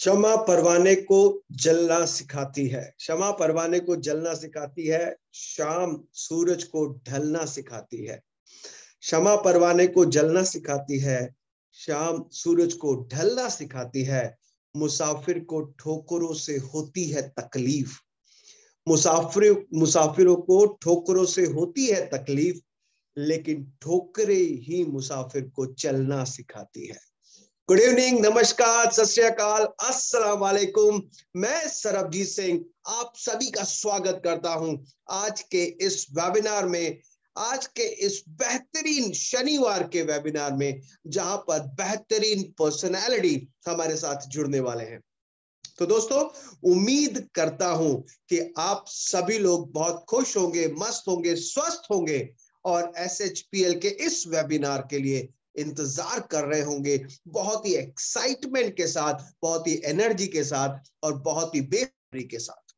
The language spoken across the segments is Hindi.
क्षमा परवाने को जलना सिखाती है। क्षमा परवाने को जलना सिखाती है। शाम सूरज को ढलना सिखाती है। क्षमा परवाने को जलना सिखाती है। शाम सूरज को ढलना सिखाती है। मुसाफिर को ठोकरों से होती है तकलीफ। मुसाफिरों को ठोकरों से होती है तकलीफ, लेकिन ठोकरें ही मुसाफिर को चलना सिखाती है। गुड इवनिंग, नमस्कार, सत श्री अकाल, अस्सलाम वालेकुम। मैं सरबजीत सिंह आप सभी का स्वागत करता हूं आज के इस वेबिनार में, आज के इस बेहतरीन शनिवार के वेबिनार में, जहां पर बेहतरीन पर्सनालिटी हमारे साथ जुड़ने वाले हैं। तो दोस्तों, उम्मीद करता हूं कि आप सभी लोग बहुत खुश होंगे, मस्त होंगे, स्वस्थ होंगे और SHPL के इस वेबिनार के लिए इंतजार कर रहे होंगे, बहुत ही एक्साइटमेंट के साथ, बहुत ही एनर्जी के साथ और बहुत ही बेसब्री के साथ।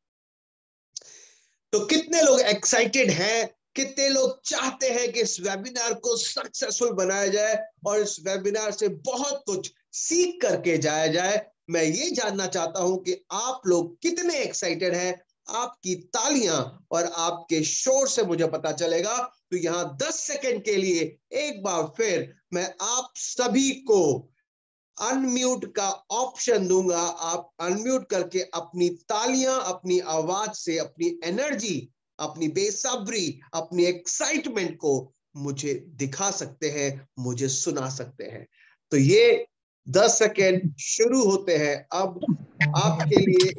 तो कितने लोग एक्साइटेड हैं, कितने लोग चाहते हैं कि इस वेबिनार को सक्सेसफुल बनाया जाए और इस वेबिनार से बहुत कुछ सीख करके जाया जाए। मैं ये जानना चाहता हूं कि आप लोग कितने एक्साइटेड हैं। आपकी तालियां और आपके शोर से मुझे पता चलेगा। तो यहां 10 सेकंड के लिए एक बार फिर मैं आप सभी को अनम्यूट का ऑप्शन दूंगा। आप अनम्यूट करके अपनी तालियां, अपनी आवाज से अपनी एनर्जी, अपनी बेसब्री, अपनी एक्साइटमेंट को मुझे दिखा सकते हैं, मुझे सुना सकते हैं। तो ये 10 सेकेंड शुरू होते हैं अब आपके लिए।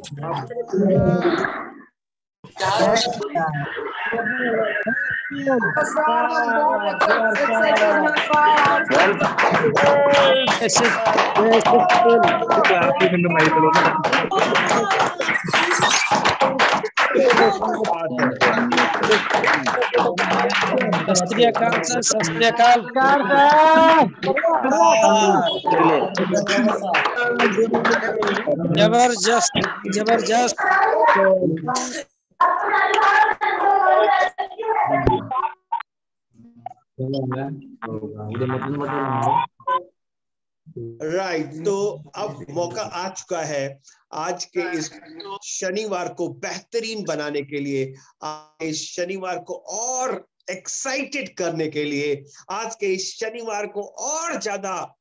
जबरदस्त जबरदस्त। राइट, तो अब मौका आ चुका है आज के इस शनिवार को बेहतरीन बनाने के लिए, आज इस शनिवार को और एक्साइटेड करने के लिए, आज के इस शनिवार को और ज्यादा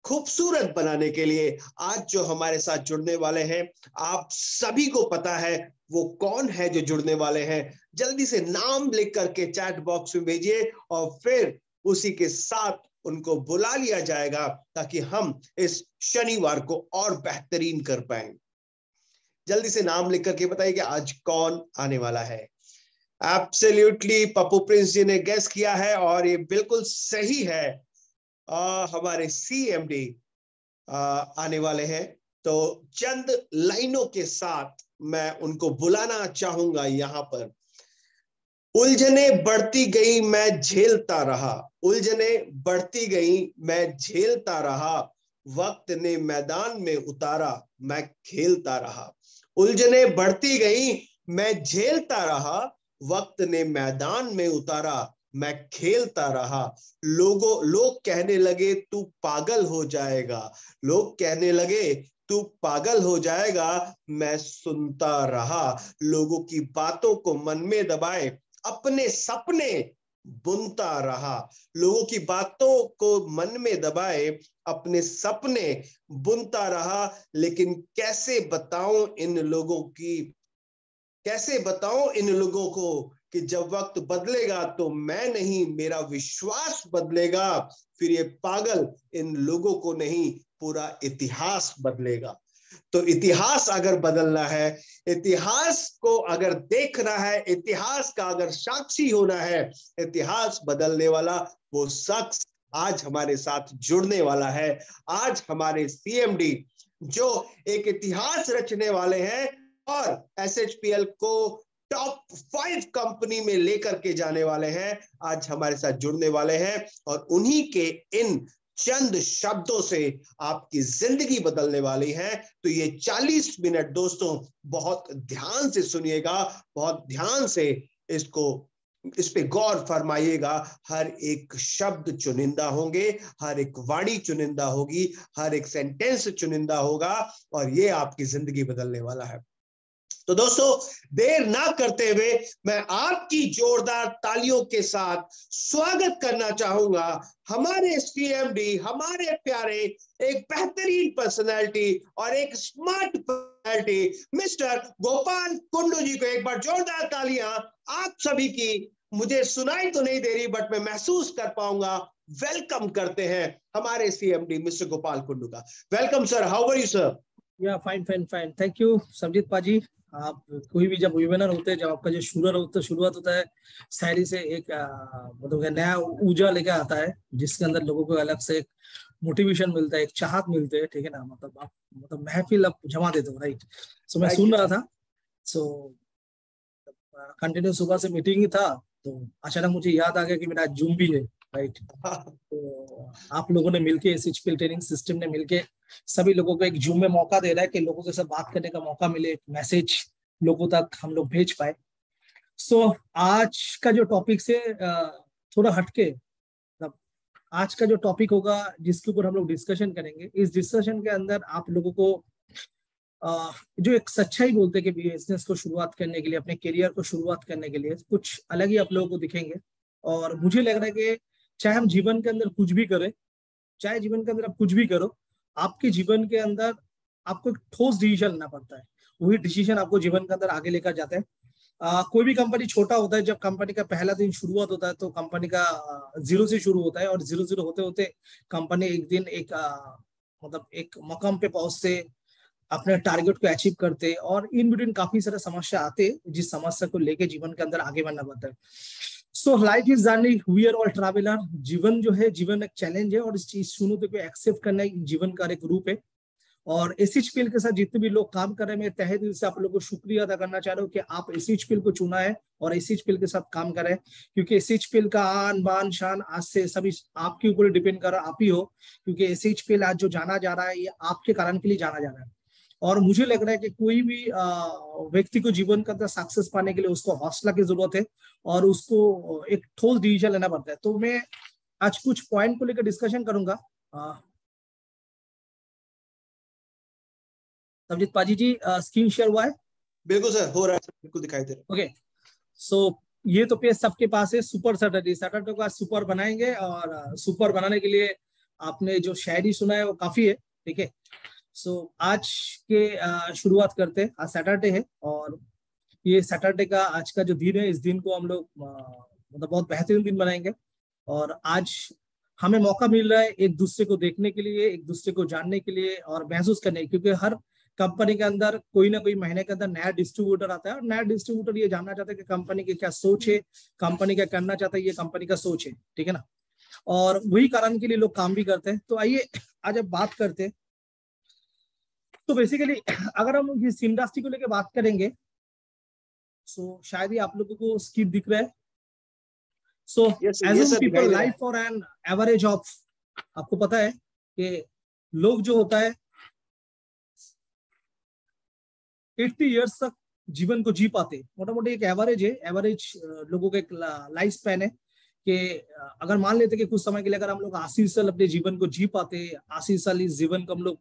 खूबसूरत बनाने के लिए आज जो हमारे साथ जुड़ने वाले हैं, आप सभी को पता है वो कौन है जो जुड़ने वाले हैं। जल्दी से नाम लिख करके चैट बॉक्स में भेजिए और फिर उसी के साथ उनको बुला लिया जाएगा ताकि हम इस शनिवार को और बेहतरीन कर पाए। जल्दी से नाम लिख करके बताइए कि आज कौन आने वाला है। एब्सोल्युटली पप्पू प्रिंस जी ने गेस किया है और ये बिल्कुल सही है। हमारे CMD आने वाले हैं। तो चंद लाइनों के साथ मैं उनको बुलाना चाहूंगा। यहां पर उलझने बढ़ती गई, मैं झेलता रहा। उलझने बढ़ती गई, मैं झेलता रहा। वक्त ने मैदान में उतारा, मैं खेलता रहा। उलझने बढ़ती गई, मैं झेलता रहा। वक्त ने मैदान में उतारा, मैं खेलता रहा। लोग कहने लगे तू पागल हो जाएगा। लोग कहने लगे तू पागल हो जाएगा। मैं सुनता रहा। लोगों की बातों को मन में दबाए अपने सपने बुनता रहा। लोगों की बातों को मन में दबाए अपने सपने बुनता रहा। लेकिन कैसे बताऊं इन लोगों को कि जब वक्त बदलेगा तो मैं नहीं, मेरा विश्वास बदलेगा। फिर ये पागल इन लोगों को नहीं, पूरा इतिहास बदलेगा। तो इतिहास अगर बदलना है, इतिहास को अगर देखना है, इतिहास का अगर साक्षी होना है, इतिहास बदलने वाला वो शख्स आज हमारे साथ जुड़ने वाला है। आज हमारे CMD जो एक इतिहास रचने वाले हैं और SHPL को टॉप 5 कंपनी में लेकर के जाने वाले हैं, आज हमारे साथ जुड़ने वाले हैं। और उन्हीं के इन चंद शब्दों से आपकी जिंदगी बदलने वाली है। तो ये 40 मिनट दोस्तों बहुत ध्यान से सुनिएगा, बहुत ध्यान से इसको इस पे गौर फरमाइएगा। हर एक शब्द चुनिंदा होंगे, हर एक वाणी चुनिंदा होगी, हर एक सेंटेंस चुनिंदा होगा, और ये आपकी जिंदगी बदलने वाला है। तो दोस्तों, देर ना करते हुए मैं आपकी जोरदार तालियों के साथ स्वागत करना चाहूंगा हमारे सीएमडी, हमारे प्यारे एक बेहतरीन पर्सनैलिटी और एक smart personality mister Gopal Kundu ji को। एक बार जोरदार तालियां आप सभी की। मुझे सुनाई तो नहीं दे रही, बट मैं महसूस कर पाऊंगा। वेलकम करते हैं हमारे सीएमडी मिस्टर गोपाल कुंडू का। Welcome sir, how are you sir? Yeah fine fine fine, thank you Samjeet paaji. आप कोई भी जब वेबिनार होते हैं, जब आपका जो शुरुआत होता है शायरी से, एक मतलब नया ऊर्जा लेके आता है, जिसके अंदर लोगों को अलग से एक मोटिवेशन मिलता है, एक चाहत मिलते है, ठीक है ना। मतलब आप महफिल आप जमा देते हो, राइट। सो मैं सुन रहा था, सो कंटिन्यू सुबह से मीटिंग ही था, तो अचानक मुझे याद आ गया कि मेरा जूम भी है, राइट। तो आप लोगों ने मिलके, एसएचपीएल ट्रेनिंग सिस्टम ने मिलके सभी लोगों को एक जूम में मौका दे रहा है कि लोगों के साथ बात करने का मौका मिले, एक मैसेज लोगों तक हम लोग भेज पाए। सो आज का जो टॉपिक से थोड़ा हटके, आज का जो टॉपिक होगा जिसके ऊपर हम लोग डिस्कशन करेंगे, इस डिस्कशन के अंदर आप लोगों को जो एक सच्चाई बोलते हैं कि बिजनेस को शुरुआत करने के लिए, अपने करियर को शुरुआत करने के लिए कुछ अलग ही आप लोगों को दिखेंगे। और मुझे लग रहा है कि चाहे हम जीवन के अंदर कुछ भी करें, चाहे जीवन के अंदर आप कुछ भी करो, आपके जीवन के अंदर आपको एक ठोस डिसीजन लेना पड़ता है। वही डिसीजन आपको जीवन के अंदर आगे लेकर जाते हैं। कोई भी कंपनी छोटा होता है, जब कंपनी का पहला दिन शुरुआत होता है तो कंपनी का 0 से शुरू होता है, और 0 होते होते कंपनी एक दिन एक मतलब एक मकाम पे पहुंचते, अपने टारगेट को अचीव करते, और इन बिटवीन काफी सारे समस्या आते, जिस समस्या को लेके जीवन के अंदर आगे बढ़ना पड़ता है। So life is journey, we are all traveller. जीवन जो है, जीवन एक चैलेंज है, और इस चीज सुनो तो एक्सेप्ट करना जीवन का एक रूप है। और एसएचपीएल के साथ जितने भी लोग काम कर रहे हैं, मैं तहे दिल से आप लोगों को शुक्रिया अदा करना चाह रहा हूँ कि आप एसएचपीएल को चुना है और एसएचपीएल के साथ काम कर रहे हैं। क्योंकि एसएचपीएल का आन बान शान आज से सभी आपके ऊपर डिपेंड कर रहा, आप ही हो। क्योंकि एसएचपीएल आज जो जाना जा रहा है, ये आपके कारण के लिए जाना जा रहा है। और मुझे लग रहा है कि कोई भी व्यक्ति को जीवन के अंदर सक्सेस पाने के लिए उसको हौसला की जरूरत है, और उसको एक ठोस डिसीजन लेना पड़ता है। तो मैं आज कुछ पॉइंट को लेकर डिस्कशन करूंगा। समजीत पाजी जी, स्क्रीन शेयर हुआ है? बिल्कुल सर, हो रहा है, बिल्कुल दिखाई दे रहा है। ओके, सो ये तो पेज सबके पास है। सुपर सैटरडे को आज सुपर बनाएंगे, और सुपर बनाने के लिए आपने जो शायरी सुना है वो काफी है, ठीक है। सो आज के शुरुआत करते हैं। आज सैटरडे है, और ये सैटरडे का आज का जो दिन है, इस दिन को हम लोग मतलब बहुत बेहतरीन दिन बनाएंगे। और आज हमें मौका मिल रहा है एक दूसरे को देखने के लिए, एक दूसरे को जानने के लिए और महसूस करने के, क्योंकि हर कंपनी के अंदर कोई ना कोई महीने के अंदर नया डिस्ट्रीब्यूटर आता है, और नया डिस्ट्रीब्यूटर ये जानना चाहता है कि कंपनी की क्या सोच है, कंपनी क्या करना चाहता है, ये कंपनी का सोच है, ठीक है ना। और वही कारण के लिए लोग काम भी करते हैं। तो आइए आज अब बात करते हैं। तो बेसिकली अगर हम इस इंडस्ट्री को लेकर बात करेंगे, सो शायद ही आप लोगों को स्किप दिख रहा है। So age people life for an average of, आपको पता है कि लोग जो होता है 80 इयर्स तक जीवन को जी पाते, मोटा मोटी एक एवरेज है। एवरेज लोगों का एक लाइफ स्पैन है कि अगर मान लेते कि कुछ समय के लिए अगर हम लोग 80 साल अपने जीवन को जी पाते, 80 साल इस जीवन को हम लोग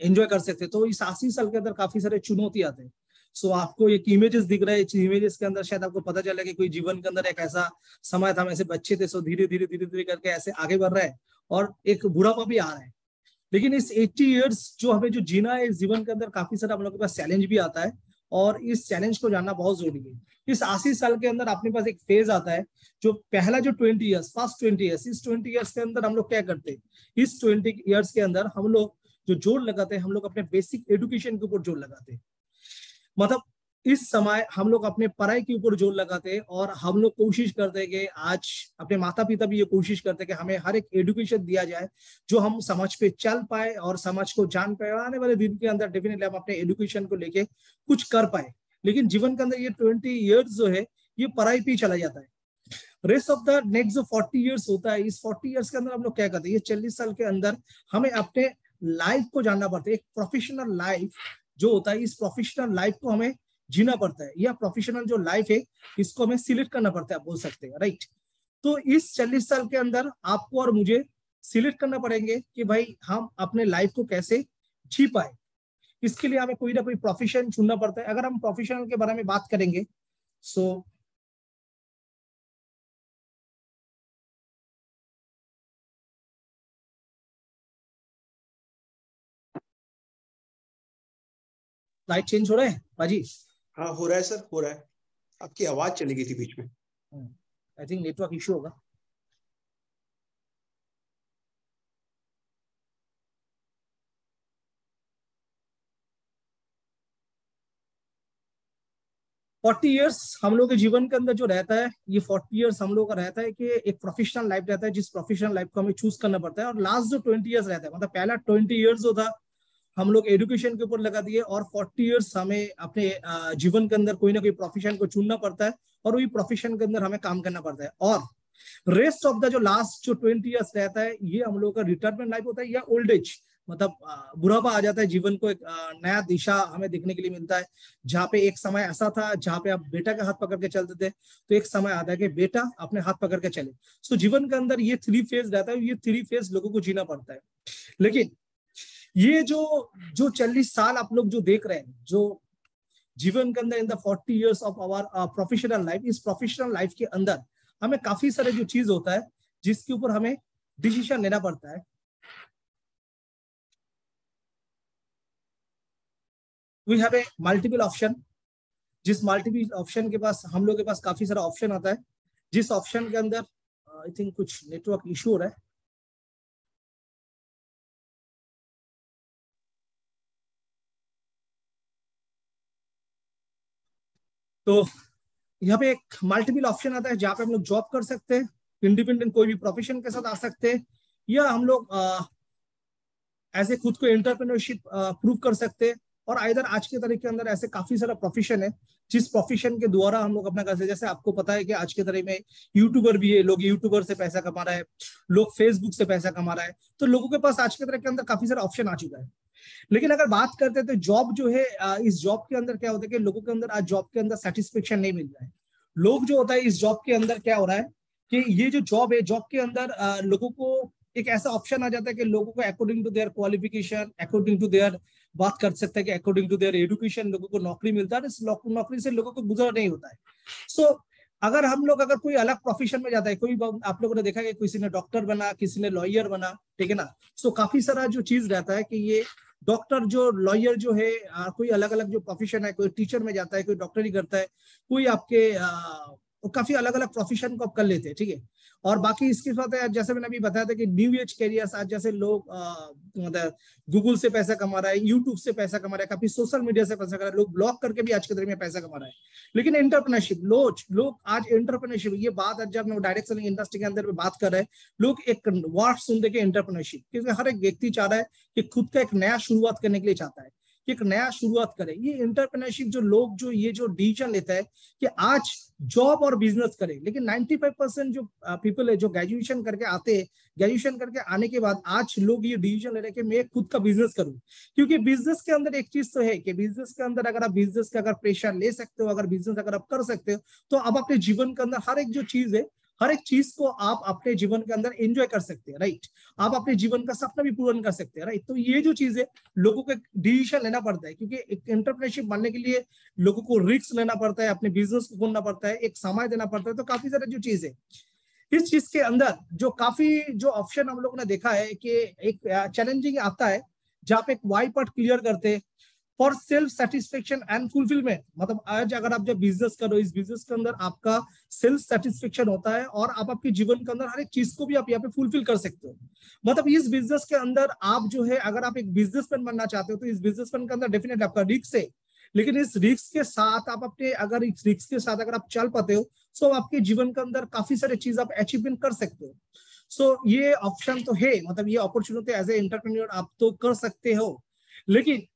एंजॉय कर सकते, तो इस 80 साल के अंदर काफी सारे चुनौती आते हैं। सो आपको एक इमेजेस दिख रहा है, इमेजेस के अंदर शायद आपको पता चला कि कोई जीवन के अंदर एक ऐसा समय था, हम ऐसे बच्चे थे, सो धीरे धीरे करके ऐसे आगे बढ़ रहा है, और एक बुढ़ापा भी आ रहा है। लेकिन इस 80 इयर्स जो हमें जो जीना है, इस जीवन के अंदर काफी सारा हम लोगों के पास चैलेंज भी आता है, और इस चैलेंज को जानना बहुत जरूरी है। इस 80 साल के अंदर अपने पास एक फेज आता है, जो पहला जो 20 इयर्स, फर्स्ट 20 इयर्स, इस 20 इयर्स के अंदर हम लोग क्या करते हैं, इस 20 इयर्स के अंदर हम लोग जो जोर लगाते हैं, हम लोग अपने बेसिक एजुकेशन के ऊपर जोर लगाते हैं। मतलब इस समय हम लोग अपने पढ़ाई के ऊपर जोर लगाते हैं, और हम लोग कोशिश करते हैं कि आज अपने माता पिता भी ये कोशिश करते हैं कि हमें हर एक एजुकेशन दिया जाए जो हम समझ पे चल पाए और समाज को जान पाए, और आने वाले दिन के अंदर डेफिनेटली हम अपने एजुकेशन को लेके कुछ कर पाए। लेकिन जीवन के अंदर ये 20 इयर्स जो है, ये पढ़ाई पे चला जाता है। रेस्ट ऑफ द नेक्स्ट जो 40 इयर्स होता है, इस 40 इयर्स के अंदर हम लोग क्या करते हैं, ये 40 साल के अंदर हमें अपने लाइफ को जानना पड़ता है। एक प्रोफेशनल लाइफ जो होता है, इस प्रोफेशनल लाइफ को हमें जीना पड़ता है, या प्रोफेशनल जो लाइफ है इसको हमें सिलेक्ट करना पड़ता है, आप बोल सकते हैं, राइट। तो इस 40 साल के अंदर आपको और मुझे सिलेक्ट करना पड़ेंगे कि भाई हम अपने लाइफ को कैसे जी पाए। इसके लिए हमें कोई ना कोई प्रोफेशन चुनना पड़ता है। अगर हम प्रोफेशनल के बारे में बात करेंगे, सो लाइट चेंज हो रहा है बाजी? हाँ हो रहा है सर, हो रहा है। आपकी आवाज चली गई थी बीच में। आई थिंक नेटवर्क इशू होगा। फोर्टी ईयर्स हम लोग के जीवन के अंदर जो रहता है, ये 40 ईयर्स हम लोग का रहता है कि एक प्रोफेशनल लाइफ रहता है, जिस प्रोफेशनल लाइफ को हमें चूज करना पड़ता है। और लास्ट जो 20 ईयर्स रहता है, मतलब पहला 20 ईयर्स जो था हम लोग एजुकेशन के ऊपर लगा दिए, और 40 ईयर्स हमें अपने जीवन के अंदर कोई ना कोई प्रोफेशन को चुनना पड़ता है, और वही प्रोफेशन के अंदर हमें काम करना पड़ता है। और रेस्ट ऑफ द जो लास्ट जो 20 ईयर्स रहता है, ये हम लोग का रिटायरमेंट लाइफ होता है या ओल्ड एज, मतलब बुढ़ापा आ जाता है। जीवन को एक नया दिशा हमें देखने के लिए मिलता है, जहाँ पे एक समय ऐसा था जहाँ पे आप बेटा का हाथ पकड़ के चलते थे, तो एक समय आता है कि बेटा अपने हाथ पकड़ के चले। सो जीवन के अंदर ये 3 फेज रहता है, ये 3 फेज लोगों को जीना पड़ता है। लेकिन ये जो जो 40 साल आप लोग जो देख रहे हैं, जो जीवन के अंदर in the 40 years of our professional life, इस प्रोफेशनल लाइफ के अंदर हमें काफी सारे जो चीज होता है जिसके ऊपर हमें डिसीजन लेना पड़ता है। We have a multiple option, जिस मल्टीपल ऑप्शन के पास हम लोग के पास काफी सारा ऑप्शन आता है, जिस ऑप्शन के अंदर आई थिंक कुछ नेटवर्क इशू हो रहा है। तो यहाँ पे एक मल्टीपल ऑप्शन आता है जहाँ पे हम लोग जॉब कर सकते हैं, इंडिपेंडेंट कोई भी प्रोफेशन के साथ आ सकते हैं, या हम लोग ऐसे खुद को एंटरप्रेन्योरशिप प्रूव कर सकते हैं। और इधर आज के तारीख के अंदर ऐसे काफी सारा प्रोफेशन है जिस प्रोफेशन के द्वारा हम लोग अपना कर सकते हैं। जैसे आपको पता है कि आज के तारीख में यूट्यूबर भी है, लोग यूट्यूबर से पैसा कमा रहा है, लोग फेसबुक से पैसा कमा रहा है। तो लोगों के पास आज के तारीख के अंदर काफी सारा ऑप्शन आ चुका है। लेकिन अगर बात करते हैं तो जॉब जो है, इस जॉब के अंदर क्या होता है कि लोगों के अंदर आज जॉब के अंदर सेटिस्फेक्शन नहीं मिल रहा है। लोग जो होता है इस जॉब के अंदर क्या हो रहा है कि ये जो जॉब है, जॉब के अंदर लोगों को एक ऐसा ऑप्शन आ जाता है कि लोगों को according to their qualification, according to their, बात कर सकते हैं कि अकॉर्डिंग टू देयर एजुकेशन लोगों को नौकरी मिलता है। इस नौकरी से लोगों को गुजर नहीं होता है। सो अगर हम लोग अगर कोई अलग प्रोफेशन में जाता है, कोई आप लोगों ने देखा है किसी ने डॉक्टर बना, किसी ने लॉयर बना, ठीक है ना। सो काफी सारा जो चीज रहता है कि ये डॉक्टर जो लॉयर जो है, कोई अलग अलग जो प्रोफेशन है, कोई टीचर में जाता है, कोई डॉक्टरी करता है, कोई आपके काफी अलग अलग प्रोफेशन को आप कर लेते हैं, ठीक है। और बाकी इसके साथ जैसे मैंने अभी बताया था कि न्यू एज कैरियर्स, आज जैसे लोग मतलब गूगल से पैसा कमा रहा है, यूट्यूब से पैसा कमा रहा है, काफी सोशल मीडिया से पैसा कमा रहा है, लोग ब्लॉग करके भी आज के दिन में पैसा कमा रहा है। लेकिन एंटरप्रेन्योरशिप, लोग आज एंटरप्रेन्योरशिप, ये बात आज जब डायरेक्ट सेलिंग इंडस्ट्री के अंदर में बात कर रहे हैं, लोग एक वर्ड सुनते के एंटरप्रेन्योरशिप, क्योंकि हर एक व्यक्ति चाह रहा है कि खुद का एक नया शुरुआत करने के लिए चाहता है कि एक नया शुरुआत करे। ये एंटरप्रेन्योरशिप जो लोग जो ये जो डिसीजन लेता है कि आज जॉब और बिजनेस करें। लेकिन 95% जो पीपल है जो ग्रेजुएशन करके आते हैं, ग्रेजुएशन करके आने के बाद आज लोग ये डिसीजन ले रहे हैं कि मैं खुद का बिजनेस करूं। क्योंकि बिजनेस के अंदर एक चीज तो है कि बिजनेस के अंदर अगर आप बिजनेस का अगर प्रेशर ले सकते हो, अगर बिजनेस अगर आप कर सकते हो, तो आप अपने जीवन के अंदर हर एक जो चीज है, हर एक चीज को आप अपने जीवन के अंदर एंजॉय कर सकते हैं, राइट। आप अपने जीवन का सपना भी पूर्ण कर सकते हैं, राइट। तो ये जो चीज है लोगों को डिसीजन लेना पड़ता है, क्योंकि एक एंटरप्रेन्योरशिप बनने के लिए लोगों को रिस्क लेना पड़ता है, अपने बिजनेस को खोलना पड़ता है, एक समय देना पड़ता है। तो काफी सारे जो चीज है इस चीज के अंदर जो काफी जो ऑप्शन हम लोगों ने देखा है कि एक चैलेंजिंग आता है, जहाँ पे एक वाई पार्ट क्लियर करते for self satisfaction and fulfilment. मतलब आज अगर आप जब बिजनेस करो, इस बिजनेस के अंदर आपका सेल्फ सेटिस्फेक्शन होता है और आप आपके जीवन के अंदर हर एक चीज को भी आप यहाँ पे फुलफिल कर सकते हो। मतलब इस बिजनेस के अंदर आप जो है, अगर आप एक बिजनेसमैन बनना चाहते हो तो इस बिजनेसमैन के अंदर डेफिनेटली आपका रिस्क है। लेकिन इस रिस्क के साथ आप अपने, अगर इस रिस्क के साथ अगर आप चल पाते हो, तो आपके जीवन के अंदर काफी सारे चीज आप अचीवमेंट कर सकते हो। सो ये ऑप्शन तो है, मतलब ये अपॉर्चुनिटी एज ए एंटरप्रेन्योर आप तो कर सकते हो। लेकिन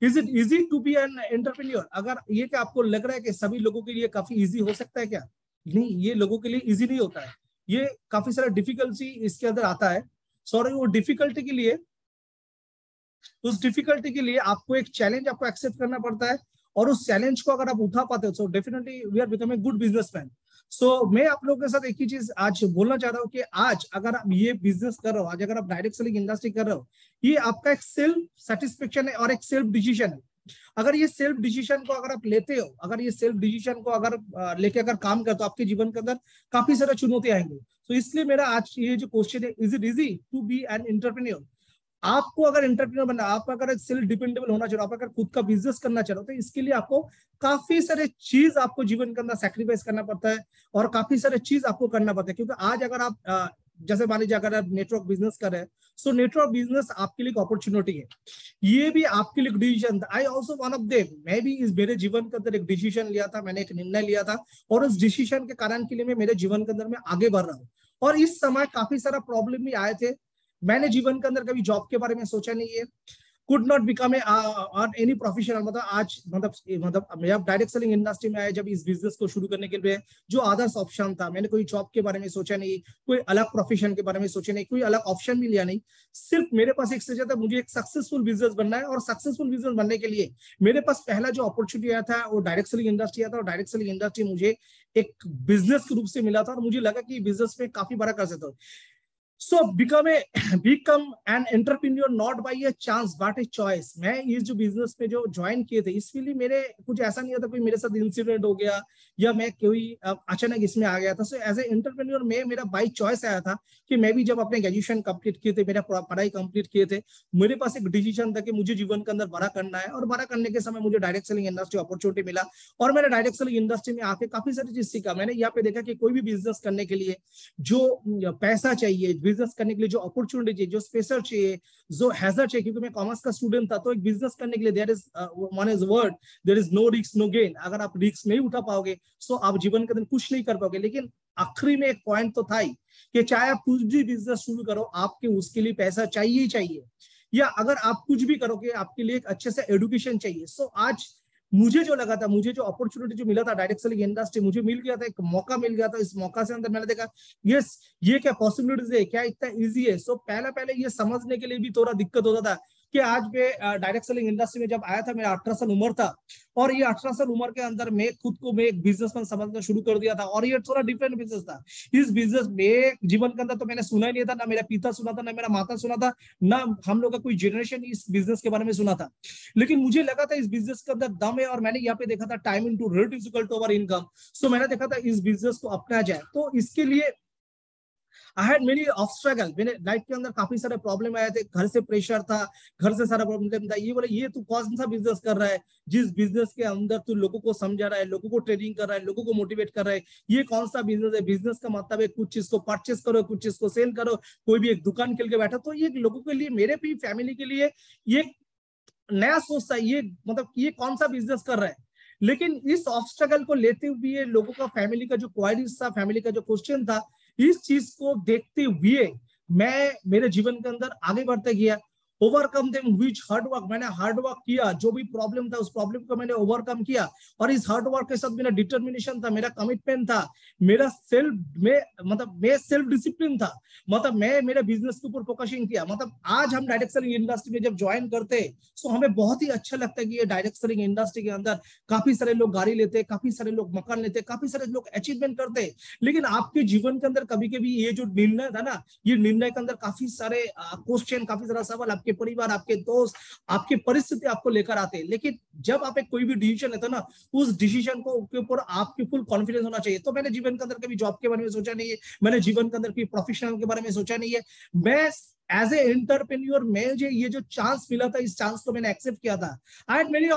is it easy to be an entrepreneur? अगर ये क्या आपको लग रहा है कि सभी लोगों के लिए काफी इजी हो सकता है क्या? नहीं, ये लोगों के लिए इजी नहीं होता है। ये काफी सारा डिफिकल्टी इसके अंदर आता है। सॉरी, वो डिफिकल्टी के लिए, उस डिफिकल्टी के लिए आपको एक चैलेंज आपको एक्सेप्ट करना पड़ता है, और उस चैलेंज को अगर आप उठा पाते हो, so definitely we are becoming good businessman. So मैं आप लोगों के साथ एक ही चीज आज बोलना चाह रहा हूँ कि आज अगर आप ये बिजनेस कर रहे हो, आज अगर आप डायरेक्ट सेलिंग इंडस्ट्री कर रहे हो, ये आपका एक सेल्फ सेटिस्फेक्शन है और एक सेल्फ डिसीजन है। अगर ये सेल्फ डिसीजन को अगर आप लेते हो, अगर ये सेल्फ डिसीजन को अगर लेके अगर काम करते हो, आपके जीवन के अंदर काफी सारे चुनौती आएंगे। तो इसलिए मेरा आज ये जो क्वेश्चन है, is it easy to be an entrepreneur? आपको अगर एंटरप्रेन्योर बनना, आप अगर सेल्फ डिपेंडेबल होना चाहो, आप अगर खुद का बिजनेस करना चाहो, तो इसके लिए आपको काफी सारे चीज आपको जीवन के अंदर सैक्रिफाइस करना पड़ता है और काफी सारे चीज आपको करना पड़ता है। क्योंकि आज अगर आप जैसे मान लीजिए अगर आप नेटवर्क बिजनेस कर रहे हैं, सो नेटवर्क बिजनेस आपके लिए एक अपॉर्चुनिटी है, ये भी आपके लिए डिसीजन था। I also one of them, मैं भी इस मेरे जीवन के अंदर एक डिसीजन लिया था, मैंने एक निर्णय लिया था और उस डिसीजन के कारण के लिए मैं मेरे जीवन के अंदर में आगे बढ़ रहा हूँ। और इस समय काफी सारा प्रॉब्लम भी आए थे, मैंने जीवन के अंदर कभी जॉब के बारे में सोचा नहीं है, could not become any professional. मतलब आज मतलब मैं डायरेक्ट सेलिंग इंडस्ट्री में आया, जब इस बिजनेस को शुरू करने के लिए जो अदर्स ऑप्शन था, मैंने कोई जॉब के बारे में सोचा नहीं, कोई अलग प्रोफेशन के बारे में सोचा नहीं, कोई अलग ऑप्शन भी लिया नहीं। सिर्फ मेरे पास एक सोचा था, मुझे एक सक्सेसफुल बिजनेस बनना है और सक्सेसफुल बिजनेस बनने के लिए मेरे पास पहला जो अपॉर्चुनिटी आया था वो डायरेक्ट सेलिंग इंडस्ट्री आया था। और डायरेक्ट सेलिंग इंडस्ट्री मुझे एक बिजनेस के रूप से मिला था और मुझे लगा कि बिजनेस में काफी बड़ा कर सकता हूँ। So become an entrepreneur not by a chance but a choice। मैं इस जो बिजनेस में जो ज्वाइन किए थे, इसके लिए मेरे कुछ ऐसा नहीं था कोई मेरे साथ इंसिडेंट हो गया या मैं कोई अचानक इसमें आ गया था। सो एज ए एंटरप्रेन्योर में मेरा बाय चॉइस आया था कि मैं भी जब अपने ग्रेजुएशन कंप्लीट किए थे, मेरा पढ़ाई कंप्लीट किए थे, मेरे पास एक डिसीजन था कि मुझे जीवन के अंदर बड़ा करना है। और बड़ा करने के समय मुझे डायरेक्ट सेलिंग इंडस्ट्री अपॉर्चुनिटी मिला और मैंने डायरेक्ट सेलिंग इंडस्ट्री में आके काफी सारी चीज सीखा। मैंने यहाँ पे देखा कि कोई भी बिजनेस करने के लिए जो पैसा चाहिए, बिजनेस करने के लिए जो अपॉर्चुनिटी चाहिए, जो स्पेशल चाहिए, जो हैजर्ड चाहिए, क्योंकि मैं कॉमर्स का स्टूडेंट था, तो एक बिजनेस करने के लिए there is one is word, there is no risk no gain. अगर आप रिस्क नहीं उठा पाओगे सो आप जीवन के अंदर कुछ नहीं कर पाओगे। लेकिन आखिरी में एक पॉइंट तो था ही कि चाहे आप कुछ भी बिजनेस शुरू करो, आपके उसके लिए पैसा चाहिए ही चाहिए, या अगर आप कुछ भी करोगे आपके लिए एक अच्छे से एजुकेशन चाहिए। सो आज मुझे जो लगा था, मुझे जो अपॉर्चुनिटी जो मिला था डायरेक्ट सेलिंग इंडस्ट्री, मुझे मिल गया था, एक मौका मिल गया था। इस मौका से अंदर मैंने देखा यस ये क्या पॉसिबिलिटीज है, क्या इतना इजी है। सो पहले ये समझने के लिए भी थोड़ा दिक्कत होता था कि आज मैं डायरेक्ट सेलिंग इंडस्ट्री में जब आया था, मेरा 18 साल उम्र था और ये 18 साल उम्र के अंदर मैं खुद को मैं एक बिजनेसमैन समझना शुरू कर दिया था। और ये थोड़ा डिफरेंट बिजनेस था। इस बिजनेस में जीवन के अंदर तो मैंने सुना ही नहीं था, ना मेरा पिता सुना था, ना मेरा माता सुना था, ना हम लोग का कोई जनरेशन इस बिजनेस के बारे में सुना था। लेकिन मुझे लगा था इस बिजनेस के अंदर दम है और मैंने यहाँ पे देखा था time into rate is equal to our income. So मैंने देखा था इस बिजनेस को अपनाया जाए। तो इसके लिए आई हैड मेनी ऑब्स्ट्रगल, मेरे लाइफ के अंदर काफी सारे प्रॉब्लम आए थे, घर से प्रेशर था, घर से सारा प्रॉब्लम था। ये बोले ये तू कौन सा बिजनेस कर रहा है जिस बिजनेस के अंदर तू लोगों को समझा रहा है, लोगों को ट्रेनिंग कर रहा है, लोगों को मोटिवेट कर रहा है, ये कौन सा बिजनेस है? बिजनेस का मतलब है कुछ चीज को परचेस करो, कुछ चीज को सेल करो, कोई भी एक दुकान खोल के बैठा। तो ये लोगों के लिए, मेरे भी फैमिली के लिए ये नया सोचता है, ये मतलब ये कौन सा बिजनेस कर रहा है। लेकिन इस ऑब्स्टकल को लेते हुए लोगों का, फैमिली का जो क्वारीज था, फैमिली का जो क्वेश्चन था, इस चीज को देखते हुए मैं मेरे जीवन के अंदर आगे बढ़ते गया। Overcome them which hard work, मैंने हार्ड वर्क किया, जो भी प्रॉब्लम था उस प्रॉब्लम को मैंने ओवरकम किया। और इस हार्ड वर्क के साथ मेरा डिटर्मिनेशन था, मेरा कमिटमेंट था, मेरा मैं सेल्फ डिसिप्लिन था। मतलब मैं मेरे बिजनेस के ऊपर फोकसिंग किया। मतलब आज हम डायरेक्ट सेलिंग इंडस्ट्री में जब ज्वाइन करते हैं तो हमें बहुत ही अच्छा लगता है कि ये डायरेक्ट सेलिंग इंडस्ट्री के अंदर काफी सारे लोग गाड़ी लेते हैं, काफी सारे लोग मकान लेते हैं, काफी सारे लोग अचीवमेंट करते हैं। लेकिन आपके जीवन के अंदर कभी कभी ये जो निर्णय था ना, ये निर्णय के अंदर काफी सारे क्वेश्चन, काफी सारा सवाल आपके परिवार, आपके दोस्त, आपकी परिस्थिति आपको लेकर आते हैं। लेकिन जब आप एक कोई भी डिसीजन लेते हो ना, उस डिसीजन को के ऊपर आपके फुल कॉन्फिडेंस होना चाहिए। तो मैंने जीवन के अंदर कभी जॉब के बारे में सोचा नहीं है, मैंने जीवन के अंदर कोई प्रोफेशनल के बारे में सोचा नहीं है। मैं एज ए एंटरप्रेन्योर मुझे ये जो चांस मिला था, इस चांस को मैंने एक्सेप्ट किया था। आई हैड मेनी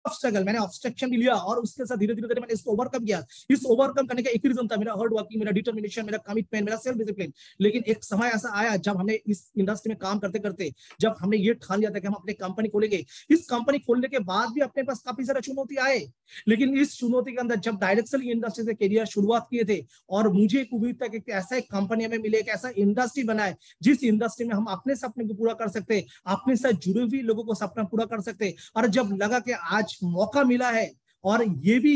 स्ट्रगल, मैंने ऑब्स्ट्रक्शन भी लिया और उसके साथ धीरे धीरे मैंने इसको ओवरकम किया। इस ओवरकम करने का एक ही रीजन था, मेरा हार्ड वर्किंग, मेरा डिटर्मिनेशन, मेरा कमिटमेंट, मेरा सेल्फ डिसिप्लिन। लेकिन एक समय ऐसा आया जब हमने इस इंडस्ट्री में काम करते करते जब हमने ये ठान लिया था कि हम अपने कंपनी खोलेंगे। इस कंपनी खोलने के बाद भी अपने पास काफी सारे चुनौती आए। लेकिन इस चुनौती के अंदर जब डायरेक्ट सेलिंग इंडस्ट्री से करियर शुरुआत किए थे और मुझे एक उम्मीद था कि ऐसा एक कंपनी हमें मिले, एक ऐसा इंडस्ट्री बनाए जिस इंडस्ट्री में हम अपने सपने को पूरा कर सकते, अपने साथ जुड़े हुए लोगों को सपना पूरा कर सकते। और जब लगा कि आज मौका मिला है और ये भी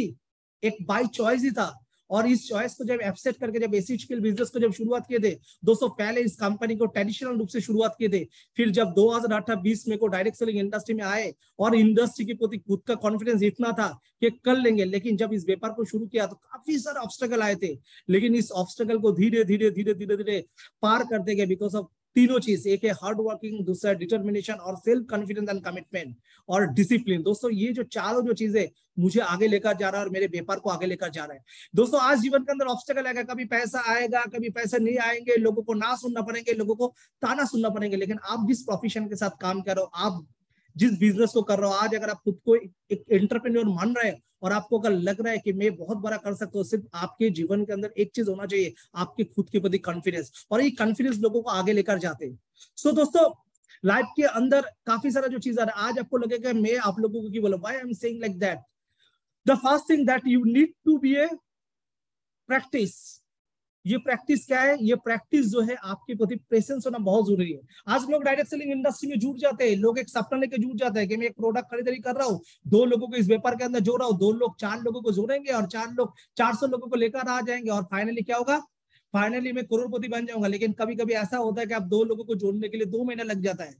एक बाय चॉइस ही था और इस चॉइस को जब एक्सेप्ट करके जब एसिड बिजनेस को जब शुरुआत किए थे दोस्तों, पहले इस कंपनी को ट्रेडिशनल रूप से शुरुआत किए थे, फिर जब 2018-20 में को डायरेक्ट सेलिंग इंडस्ट्री में आए और इंडस्ट्री के प्रति खुद का कॉन्फिडेंस इतना था कि कर लेंगे, लेकिन जब इस व्यापार को शुरू किया तो काफी सारे ऑब्स्टेकल आए थे, लेकिन इस ऑब्स्टेकल को धीरे धीरे धीरे धीरे धीरे पार करते गए बिकॉज ऑफ तीनों चीज, एक है हार्ड वर्किंग, दूसरा डिटर्मिनेशन और सेल्फ कॉन्फिडेंस एंड कमिटमेंट और डिसिप्लिन। दोस्तों ये जो चारों जो चीजें मुझे आगे लेकर जा रहा है और मेरे व्यापार को आगे लेकर जा रहा है। दोस्तों आज जीवन के अंदर ऑब्स्टेकल आएगा, कभी पैसा आएगा, कभी पैसे नहीं आएंगे, लोगों को ना सुनना पड़ेंगे, लोगों को ताना सुनना पड़ेंगे, लेकिन आप जिस प्रोफेशन के साथ काम कर रहे हो, आप जिस बिजनेस को कर रहे हो, आज अगर आप खुद को एक एंटरप्रेन्योर मान रहे हैं और आपको अगर लग रहा है कि मैं बहुत बड़ा कर सकता हूँ, सिर्फ आपके जीवन के अंदर एक चीज होना चाहिए, आपके खुद के प्रति कॉन्फिडेंस, और ये कॉन्फिडेंस लोगों को आगे लेकर जाते हैं। सो दोस्तों लाइफ के अंदर काफी सारा जो चीज आ रहा है, आज आपको लगेगा मैं आप लोगों को क्यों बोला, why I am saying like that, the first thing that you need to be a practice. ये प्रैक्टिस क्या है, ये प्रैक्टिस जो है आपके प्रति पेशेंस होना बहुत जरूरी है। आज लोग डायरेक्ट सेलिंग इंडस्ट्री में जुट जाते हैं, लोग एक सपना लेके जुट जाते हैं कि मैं एक प्रोडक्ट खरीदारी कर रहा हूँ, 2 लोगों को इस व्यापार के अंदर जोड़ रहा हूँ, 2 लोग 4 लोगों को जोड़ेंगे और 4 लोग 400 लोगों को लेकर आ जाएंगे और फाइनली क्या होगा, फाइनली मैं करोड़पति बन जाऊंगा। लेकिन कभी कभी ऐसा होता है कि आप 2 लोगों को जोड़ने के लिए 2 महीना लग जाता है,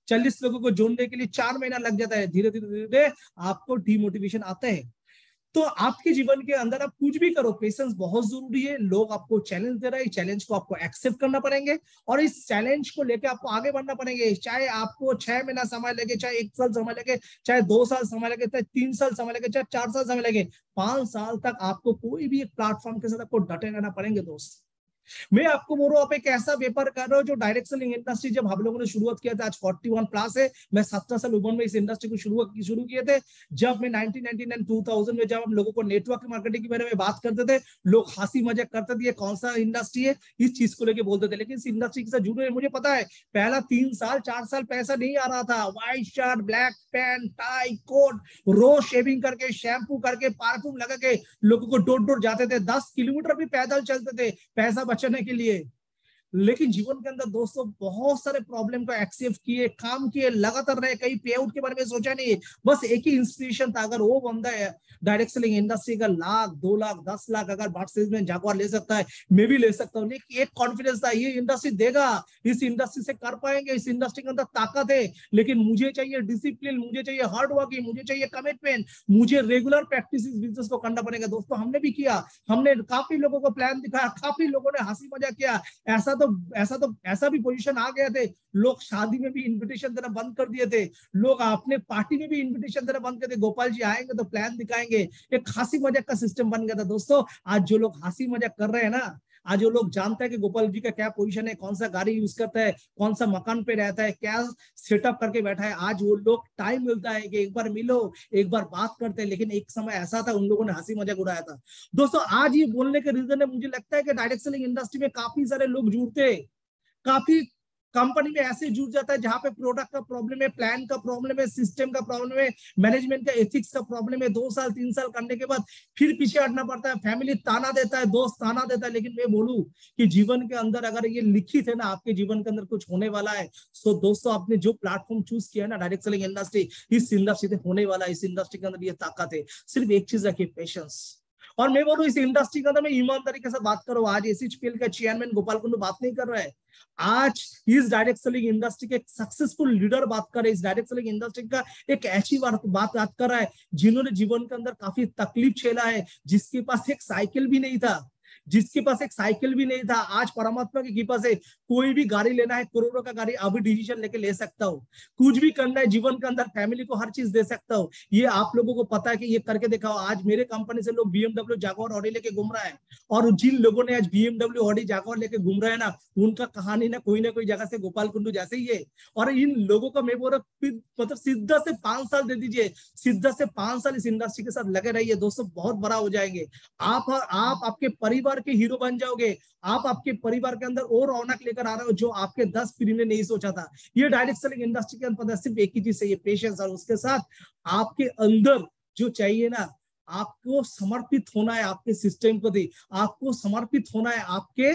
40 लोगों को जोड़ने के लिए 4 महीना लग जाता है, धीरे धीरे धीरे धीरे आपको डिमोटिवेशन आता है। तो आपके जीवन के अंदर आप कुछ भी करो, पेशेंस बहुत जरूरी है। लोग आपको चैलेंज दे रहे हैं, चैलेंज को आपको एक्सेप्ट करना पड़ेंगे और इस चैलेंज को लेकर आपको आगे बढ़ना पड़ेंगे, चाहे आपको 6 महीना समय लगे, चाहे 1 साल समय लगे, चाहे 2 साल समय लगे, चाहे 3 साल समय लगे, चाहे 4 साल समय लगे, 5 साल तक आपको कोई भी एक प्लेटफॉर्म के साथ आपको डटे रहना पड़ेंगे। दोस्त मैं आपको बोल रहा हूँ, आप एक ऐसा व्यापार कर रहे हो जो डायरेक्ट सेलिंग इंडस्ट्री जब हम लोगों ने शुरुआत किया था, आज 41 प्लस है, मैं 17 साल उम्र में इस इंडस्ट्री को शुरू किए थे। जब मैं 1999 2000 में जब हम लोगों को नेटवर्क मार्केटिंग के बारे में बात करते थे, लोग हंसी मजाक करते थे, ये कौन सा इंडस्ट्री है, इस चीज को लेके बोलते थे, लेकिन इस इंडस्ट्री के साथ जुड़े मुझे पता है पहला 3 साल 4 साल पैसा नहीं आ रहा था, white shirt, black pant, tie, coat, रोज शेविंग करके, शैम्पू करके, परफ्यूम लगा के लोगों को डोर जाते थे, 10 किलोमीटर भी पैदल चलते थे पैसा बचाने के लिए। लेकिन जीवन के अंदर दोस्तों बहुत सारे प्रॉब्लम को एक्सेप्ट किए, काम किए, लगातार रहे, कहीं पे आउट के बारे में सोचा नहीं, बस एक ही इंस्पिरेशन था, अगर वो बंदा है डायरेक्ट सेलिंग इंडस्ट्री का 1 लाख 2 लाख 10 लाख अगर मर्सिडीज में जागवार ले सकता है, मैं भी ले सकता हूँ। लेकिन एक कॉन्फिडेंस था, ये इंडस्ट्री देगा, इस इंडस्ट्री से कर पाएंगे, इस इंडस्ट्री के अंदर ताकत है, लेकिन मुझे चाहिए डिसिप्लिन, मुझे चाहिए हार्ड वर्किंग, मुझे चाहिए कमिटमेंट, मुझे रेगुलर प्रैक्टिस इस बिजनेस को करना पड़ेगा। दोस्तों हमने भी किया, हमने काफी लोगों को प्लान दिखाया, काफी लोगों ने हंसी मजाक किया, ऐसा भी पोजीशन आ गए थे, लोग शादी में भी इनविटेशन देना बंद कर दिए थे, लोग अपने पार्टी में भी इनविटेशन देना बंद कर दिए, गोपाल जी आएंगे तो प्लान दिखाएंगे, एक हंसी मजाक का सिस्टम बन गया था। दोस्तों आज जो लोग हंसी मजाक कर रहे हैं ना, आज जो लोग जानते हैं कि गोपाल जी का क्या पोजीशन है, कौन सा गाड़ी यूज करता है, कौन सा मकान पे रहता है, क्या सेटअप करके बैठा है, आज वो लोग टाइम मिलता है कि एक बार मिलो, एक बार बात करते हैं, लेकिन एक समय ऐसा था उन लोगों ने हंसी मजाक उड़ाया था। दोस्तों आज ये बोलने के रीजन है, मुझे लगता है कि डायरेक्ट सेलिंग इंडस्ट्री में काफी सारे लोग जुड़ते, काफी कंपनी में ऐसे जुड़ जाता है जहां पे प्रोडक्ट का प्रॉब्लम है, प्लान का प्रॉब्लम है, सिस्टम का प्रॉब्लम है, मैनेजमेंट का एथिक्स का प्रॉब्लम है, 2 साल 3 साल करने के बाद फिर पीछे हटना पड़ता है, फैमिली ताना देता है, दोस्त ताना देता है। लेकिन मैं बोलूं कि जीवन के अंदर अगर ये लिखित है ना, आपके जीवन के अंदर कुछ होने वाला है, तो दोस्तों आपने जो प्लेटफॉर्म चूज किया है ना डायरेक्ट सेलिंग इंडस्ट्री, इस इंडस्ट्री से होने वाला है, इस इंडस्ट्री के अंदर ये ताकत है, सिर्फ एक चीज रखिए, पेशेंस। और मैं बोलूं इस इंडस्ट्री का, मैं ईमानदारी के साथ बात करूं, आज एसएचपीएल का चेयरमैन गोपाल कुंडू बात नहीं कर रहा है, आज इस डायरेक्ट सेलिंग इंडस्ट्री के सक्सेसफुल लीडर बात कर रहे हैं, इस डायरेक्ट सेलिंग इंडस्ट्री का एक ऐसी बात कर रहा है जिन्होंने जीवन के अंदर काफी तकलीफ झेला है, जिसके पास एक साइकिल भी नहीं था, जिसके पास एक साइकिल भी नहीं था, आज परमात्मा की कृपा से कोई भी गाड़ी लेना है, करोड़ों का गाड़ी अभी डिसीजन लेके ले सकता हूँ, कुछ भी करना है जीवन के अंदर, फैमिली को हर चीज दे सकता हूँ। ये आप लोगों को पता है कि ये करके दिखाओ। आज मेरे कंपनी से लोग BMW जागवार ऑडी लेके घूम रहा है, और जिन लोगों ने आज BMW ऑडी जागवार लेके घूम रहे हैं ना, उनका कहानी ना कोई जगह से गोपाल कुंडू जैसे ही है। और इन लोगों का मैं बोल रहा, मतलब सीधा से 5 साल दे दीजिए, सीधा से 5 साल इस इंडस्ट्री के साथ लगे रहिए, दोस्तों बहुत बड़ा हो जाएंगे आप, और आप आपके परिवार के हीरो बन जाओगे। आप आपके परिवार के अंदर और रौनक लेकर आ रहे हो जो आपके 10 पीढ़ी ने नहीं सोचा था। ये डायरेक्ट सेलिंग इंडस्ट्री के अंदर सिर्फ एक ही चीज चाहिए, पेशेंस, और उसके साथ आपके अंदर जो चाहिए ना, आपको समर्पित होना है आपके सिस्टम के प्रति, आपको समर्पित होना है आपके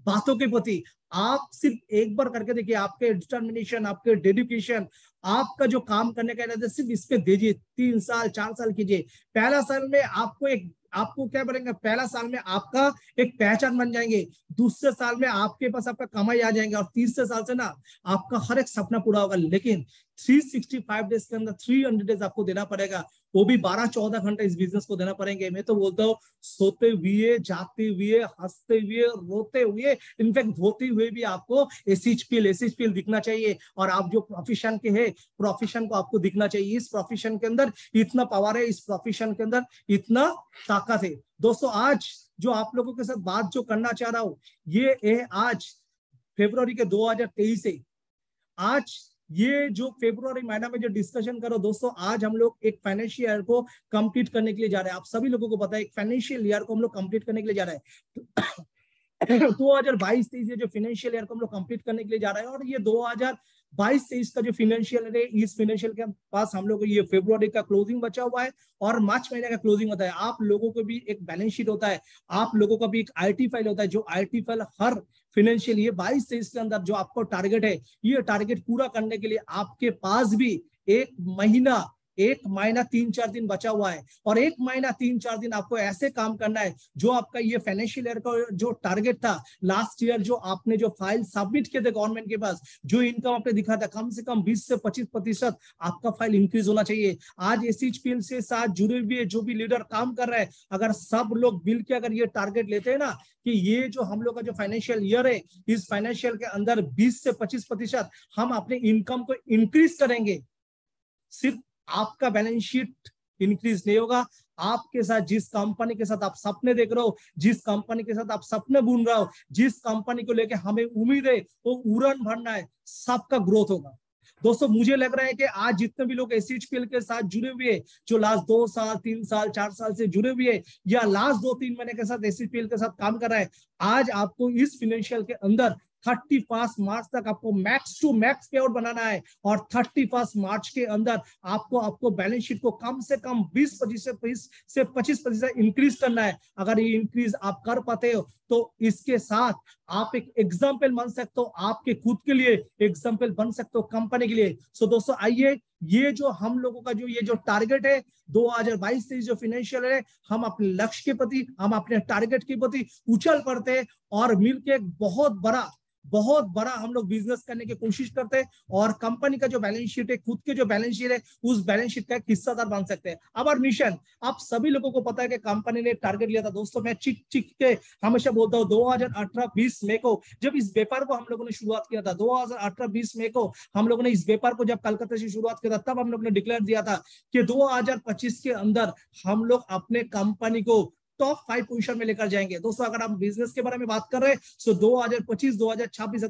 बातों के प्रति। आप सिर्फ एक बार करके देखिए, आपके डिटर्मिनेशन, आपके डेडिकेशन, आपका जो काम करने का इरादा सिर्फ इस पे दीजिए, 3 साल 4 साल कीजिए। पहला साल में आपको एक आपको क्या बनेगा, पहला साल में आपका एक पहचान बन जाएंगे, दूसरे साल में आपके पास आपका कमाई आ जाएंगे, और तीसरे साल से ना आपका हर एक सपना पूरा होगा। लेकिन 365 डेज के अंदर 300 डेज आपको देना पड़ेगा, वो भी 12-14 घंटे इस बिजनेस को देना पड़ेंगे। मैं तो बोलता हूँ सोते हुए, जागते हुए, हंसते हुए, रोते हुए, इनफैक्ट धोते हुए भी आपको एसएचपीएल दिखना चाहिए। और आप जो प्रोफेशन के हैं, प्रोफेशन को आपको दिखना चाहिए। इस प्रोफेशन के अंदर इतना पावर है, इस प्रोफेशन के अंदर इतना ताकत है। दोस्तों आज जो आप लोगों के साथ बात जो करना चाह रहा हूं, ये है आज फरवरी के 2023 से। आज ये जो फरवरी महीना में जो डिस्कशन करो दोस्तों, आज हम लोग एक फाइनेंशियल ईयर को कंप्लीट करने के लिए जा रहे हैं। आप सभी लोगों को पता है एक फाइनेंशियल ईयर को हम लोग कंप्लीट करने के लिए जा रहे हैं। 2022-23 जो फाइनेंशियल ईयर को हम लोग कंप्लीट करने के लिए जा रहे हैं, और ये 2022-23 का जो फाइनेंशियल ईयर है, इस फाइनेंशियल के पास हम लोग ये फरवरी का क्लोजिंग बचा हुआ है और मार्च महीने का क्लोजिंग होता है। आप लोगों को भी एक बैलेंस शीट होता है, आप लोगों का भी एक आईटी फाइल होता है, जो आईटी फाइल हर फाइनेंशियल ये 22-23 के अंदर जो आपको टारगेट है, ये टारगेट पूरा करने के लिए आपके पास भी एक महीना 3-4 दिन बचा हुआ है। और 1 महीना 3-4 दिन आपको ऐसे काम करना है जो आपका ये फाइनेंशियल ईयर का जो टारगेट था लास्ट ईयर, जो आपने जो फाइल सबमिट किए थे गवर्नमेंट के पास, जो इनकम आपने दिखा था, कम से कम 20 से 25% आपका फाइल इंक्रीज होना चाहिए। आज एसएचपीएल से साथ जुड़े हुए जो भी लीडर काम कर रहे हैं, अगर सब लोग मिल के अगर ये टारगेट लेते हैं ना कि ये जो हम लोग का जो फाइनेंशियल ईयर है, इस फाइनेंशियल के अंदर 20 से 25% हम अपने इनकम को इंक्रीज करेंगे, सिर्फ आपका बैलेंस शीट इंक्रीज नहीं होगा, आपके साथ जिस कंपनी के साथ आप सपने देख रहे हो, जिस कंपनी के साथ आप सपने बुन रहे हो, जिस कंपनी को लेके हमें उम्मीद है वो उड़ान भरना है, सबका ग्रोथ होगा। दोस्तों मुझे लग रहा है कि आज जितने भी लोग एसएचपीएल के साथ जुड़े हुए हैं, जो लास्ट 2 साल 3 साल 4 साल से जुड़े हुए हैं, या लास्ट 2-3 महीने के साथ एसएचपीएल के साथ काम कर रहा है, आज आपको इस फाइनेंशियल के अंदर 31 मार्च तक आपको मैक्स टू मैक्स पे आउट बनाना है। और 31 मार्च के अंदर आपको बैलेंस शीट को कम से कम 20% से 25% इंक्रीज करना है। अगर ये इंक्रीज आप कर पाते हो तो इसके साथ आप एक एग्जाम्पल बन सकते हो, आपके खुद के लिए एग्जाम्पल बन सकते हो, कंपनी के लिए। सो दोस्तों आइए, ये जो हम लोगों का जो ये जो टारगेट है 2022 से जो फाइनेंशियल है, हम अपने लक्ष्य के प्रति, हम अपने टारगेट के प्रति उछल पड़ते हैं और मिलकर एक बहुत बड़ा हम लोग बिजनेस करने की कोशिश करते हैं। और कंपनी का जो बैलेंस शीट है, खुद के जो बैलेंस शीट है, उस बैलेंस शीट का एक हिस्सादार बन सकते हैं। अब मिशन, आप सभी लोगों को पता है कि कंपनी ने टारगेट लिया था। दोस्तों मैं चिक के हमेशा बोलता हूँ, 2018-20 में को जब इस व्यापार को हम लोगों ने शुरुआत किया था, 2018-20 में को हम लोगों ने इस व्यापार को जब कलकत्ता से शुरुआत किया था, तब हम लोग ने डिक्लेयर दिया था कि 2025 के अंदर हम लोग अपने कंपनी को टॉप 5 पोजीशन में लेकर जाएंगे। दोस्तों अगर हम बिजनेस के बारे में बात कर रहे हैं, सो 2025-2026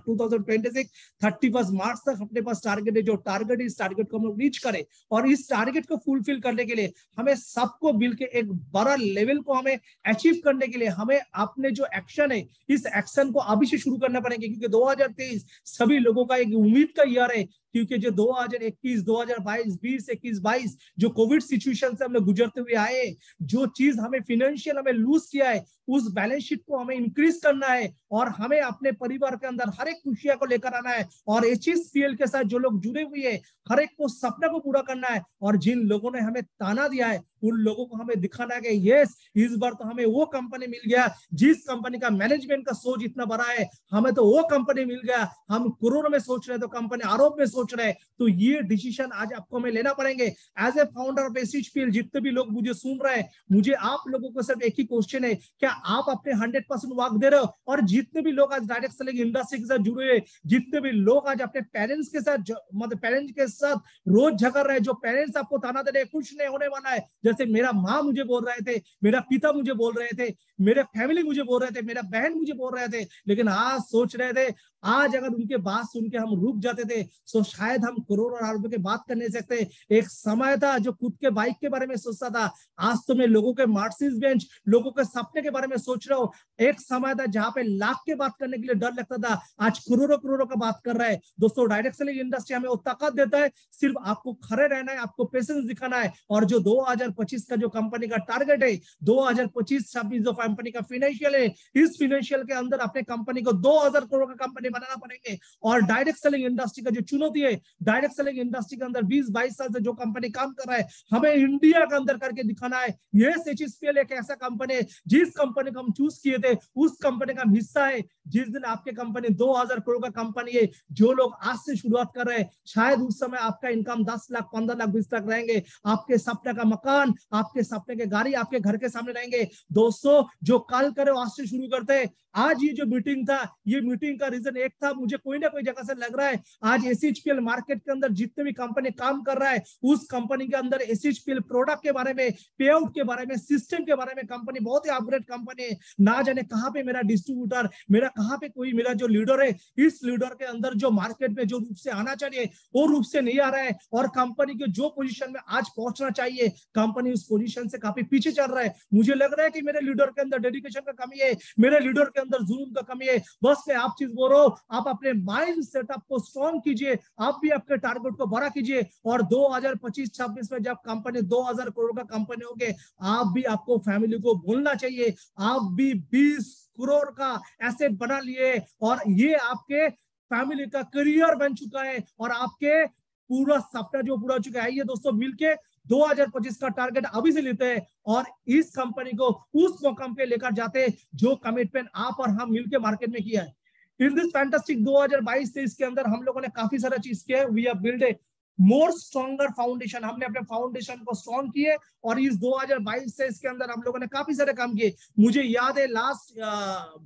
2026 31 मार्च तक अपने पास टारगेट है। जो टारगेट है, इस टारगेट को हम लोग रीच करें, और इस टारगेट को फुलफिल करने के लिए हमें सबको मिलकर एक बड़ा लेवल को हमें अचीव करने के लिए हमें अपने जो एक्शन है, इस एक्शन को अभी से शुरू करना पड़ेगा। क्योंकि 2023 सभी लोगों का एक उम्मीद का ईयर है, क्योंकि जो 2021, 2022, 20, 21, 22 जो कोविड सिचुएशन से हम लोग गुजरते हुए आए, जो चीज हमें फाइनेंशियल हमें लूज किया है, उस बैलेंस शीट को हमें इंक्रीज करना है, और हमें अपने परिवार के अंदर हर एक खुशियां को लेकर आना है। और एचएसपीएल के साथ जो लोग जुड़े हुए हैं, हर एक को सपना को पूरा करना है। और जिन लोगों ने हमें ताना दिया है, उन लोगों को हमें दिखाना है कि यस, इस बार तो हमें वो कंपनी मिल गया जिस कंपनी का मैनेजमेंट का सोच इतना बड़ा है, हमें तो वो कंपनी मिल गया। हम करोड़ों में सोच रहे हैं तो कंपनी अरब में सोच रहे हैं। तो ये डिसीजन आज आपको हमें लेना पड़ेंगे। एज ए फाउंडर ऑफ एचएसपीएल, जितने भी लोग मुझे सुन रहे हैं, मुझे आप लोगों को सिर्फ एक ही क्वेश्चन है, क्या आप अपने 100% वर्क दे रहे हो? और जितने भी लोग आज डायरेक्ट सेलिंग इंडस्ट्री के साथ जुड़े हुए, जितने भी लोग आज अपने पेरेंट्स के साथ मतलब पेरेंट्स के साथ रोज झगड़ रहे हैं, जो पेरेंट्स आपको ताना दे रहे हैं, कुछ नहीं होने वाला है, जैसे मेरा माँ मुझे बोल रहे थे, मेरा पिता मुझे बोल रहे थे, मेरे फैमिली मुझे बोल रहे थे, मेरा बहन मुझे बोल रहे थे, लेकिन आज सोच रहे थे आज अगर उनके बात सुन के हम रुक जाते थे तो शायद हम करोड़ों रुपए की बात कर नहीं सकते। एक समय था जो खुद के बाइक के बारे में सोचता था, आज तो मैं लोगों के मर्सिडीज बेंच, लोगों के सपने के बारे में में सोच रहे हो, एक समय था जहां पे लाख के बात करने के लिए डर लगता था, आज करोड़ों करोड़ों का बात कर रहा है। दोस्तों डायरेक्ट सेलिंग इंडस्ट्री हमें वो ताकत देता है, सिर्फ आपको खड़े रहना है, आपको पेशेंस दिखाना है। और जो 2025 का जो कंपनी का टारगेट है, 2025-26 जो कंपनी का फाइनेंशियल है, इस फाइनेंशियल के अंदर अपने कंपनी को 2000 करोड़ का कंपनी बनाना पड़ेंगे। और डायरेक्ट सेलिंग इंडस्ट्री का जो चुनौती है, डायरेक्ट सेलिंग इंडस्ट्री के अंदर 20-22 साल से जो कंपनी काम कर रहा है, हमें इंडिया के अंदर करके दिखाना है। ये एचएसपीएल एक ऐसा कंपनी है, जिस कंपनी को हम चूज किए थे उस कंपनी का हिस्सा है। जिस दिन आपके कंपनी 2000 करोड़ का कंपनी है, जो लोग आज से शुरुआत कर रहे हैं, शायद उस समय आपका इनकम 10 लाख 15 लाख 20 लाख रहेंगे, आपके सपने का मकान, आपके सपने के गाड़ी आपके घर के सामने रहेंगे। दोस्तों जो कल करे आज से शुरू करते हैं। आज ये जो मीटिंग था, ये मीटिंग का रीजन एक था, मुझे कोई ना कोई जगह से लग रहा है आज एसएचपीएल मार्केट के अंदर जितने भी कंपनी काम कर रहा है, उस कंपनी के अंदर एसएचपीएल प्रोडक्ट के बारे में, पे आउट के बारे में, सिस्टम के बारे में कंपनी बहुत ही अपग्रेड कंपनी है। ना जाने कहां पे मेरा डिस्ट्रीब्यूटर, मेरा कहां पे कोई मेरा जो लीडर है, इस लीडर के अंदर जो मार्केट में जो रूप से आना चाहिए वो रूप से नहीं आ रहा है। और कंपनी के जो पोजीशन में आज पहुंचना चाहिए, कंपनी उस पोजीशन से काफी पीछे चल रहा है। मुझे लग रहा है कि मेरे लीडर के अंदर डेडिकेशन का कमी है, मेरे लीडर के अंदर जुनून का कमी है। बस मैं आप चीज बोल रहा हूं, आप अपने माइंड सेटअप को स्ट्रॉन्ग कीजिए, आप भी आपके टारगेट को बड़ा कीजिए। और 2025-26 में जब कंपनी 2000 करोड़ का कंपनी होगे, आप भी, आपको फैमिली को भूलना चाहिए, आप भी 20 करोड़ का एसेट बना लिए और ये आपके फैमिली का करियर बन चुका है और आपके पूरा सपना जो पूरा चुका है। ये दोस्तों मिलके 2025 का टारगेट अभी से लेते हैं और इस कंपनी को उस मकाम पे लेकर जाते हैं जो कमिटमेंट आप और हम मिलके मार्केट में किया है। इन दिस फैंटास्टिक 2022-23 के अंदर हम लोगों ने काफी सारा चीज किया है। We have build a more stronger foundation, हमने अपने फाउंडेशन को स्ट्रॉन्ग किए और इस 2022 से इसके अंदर हम लोगों ने काफी सारे काम किए। मुझे याद है लास्ट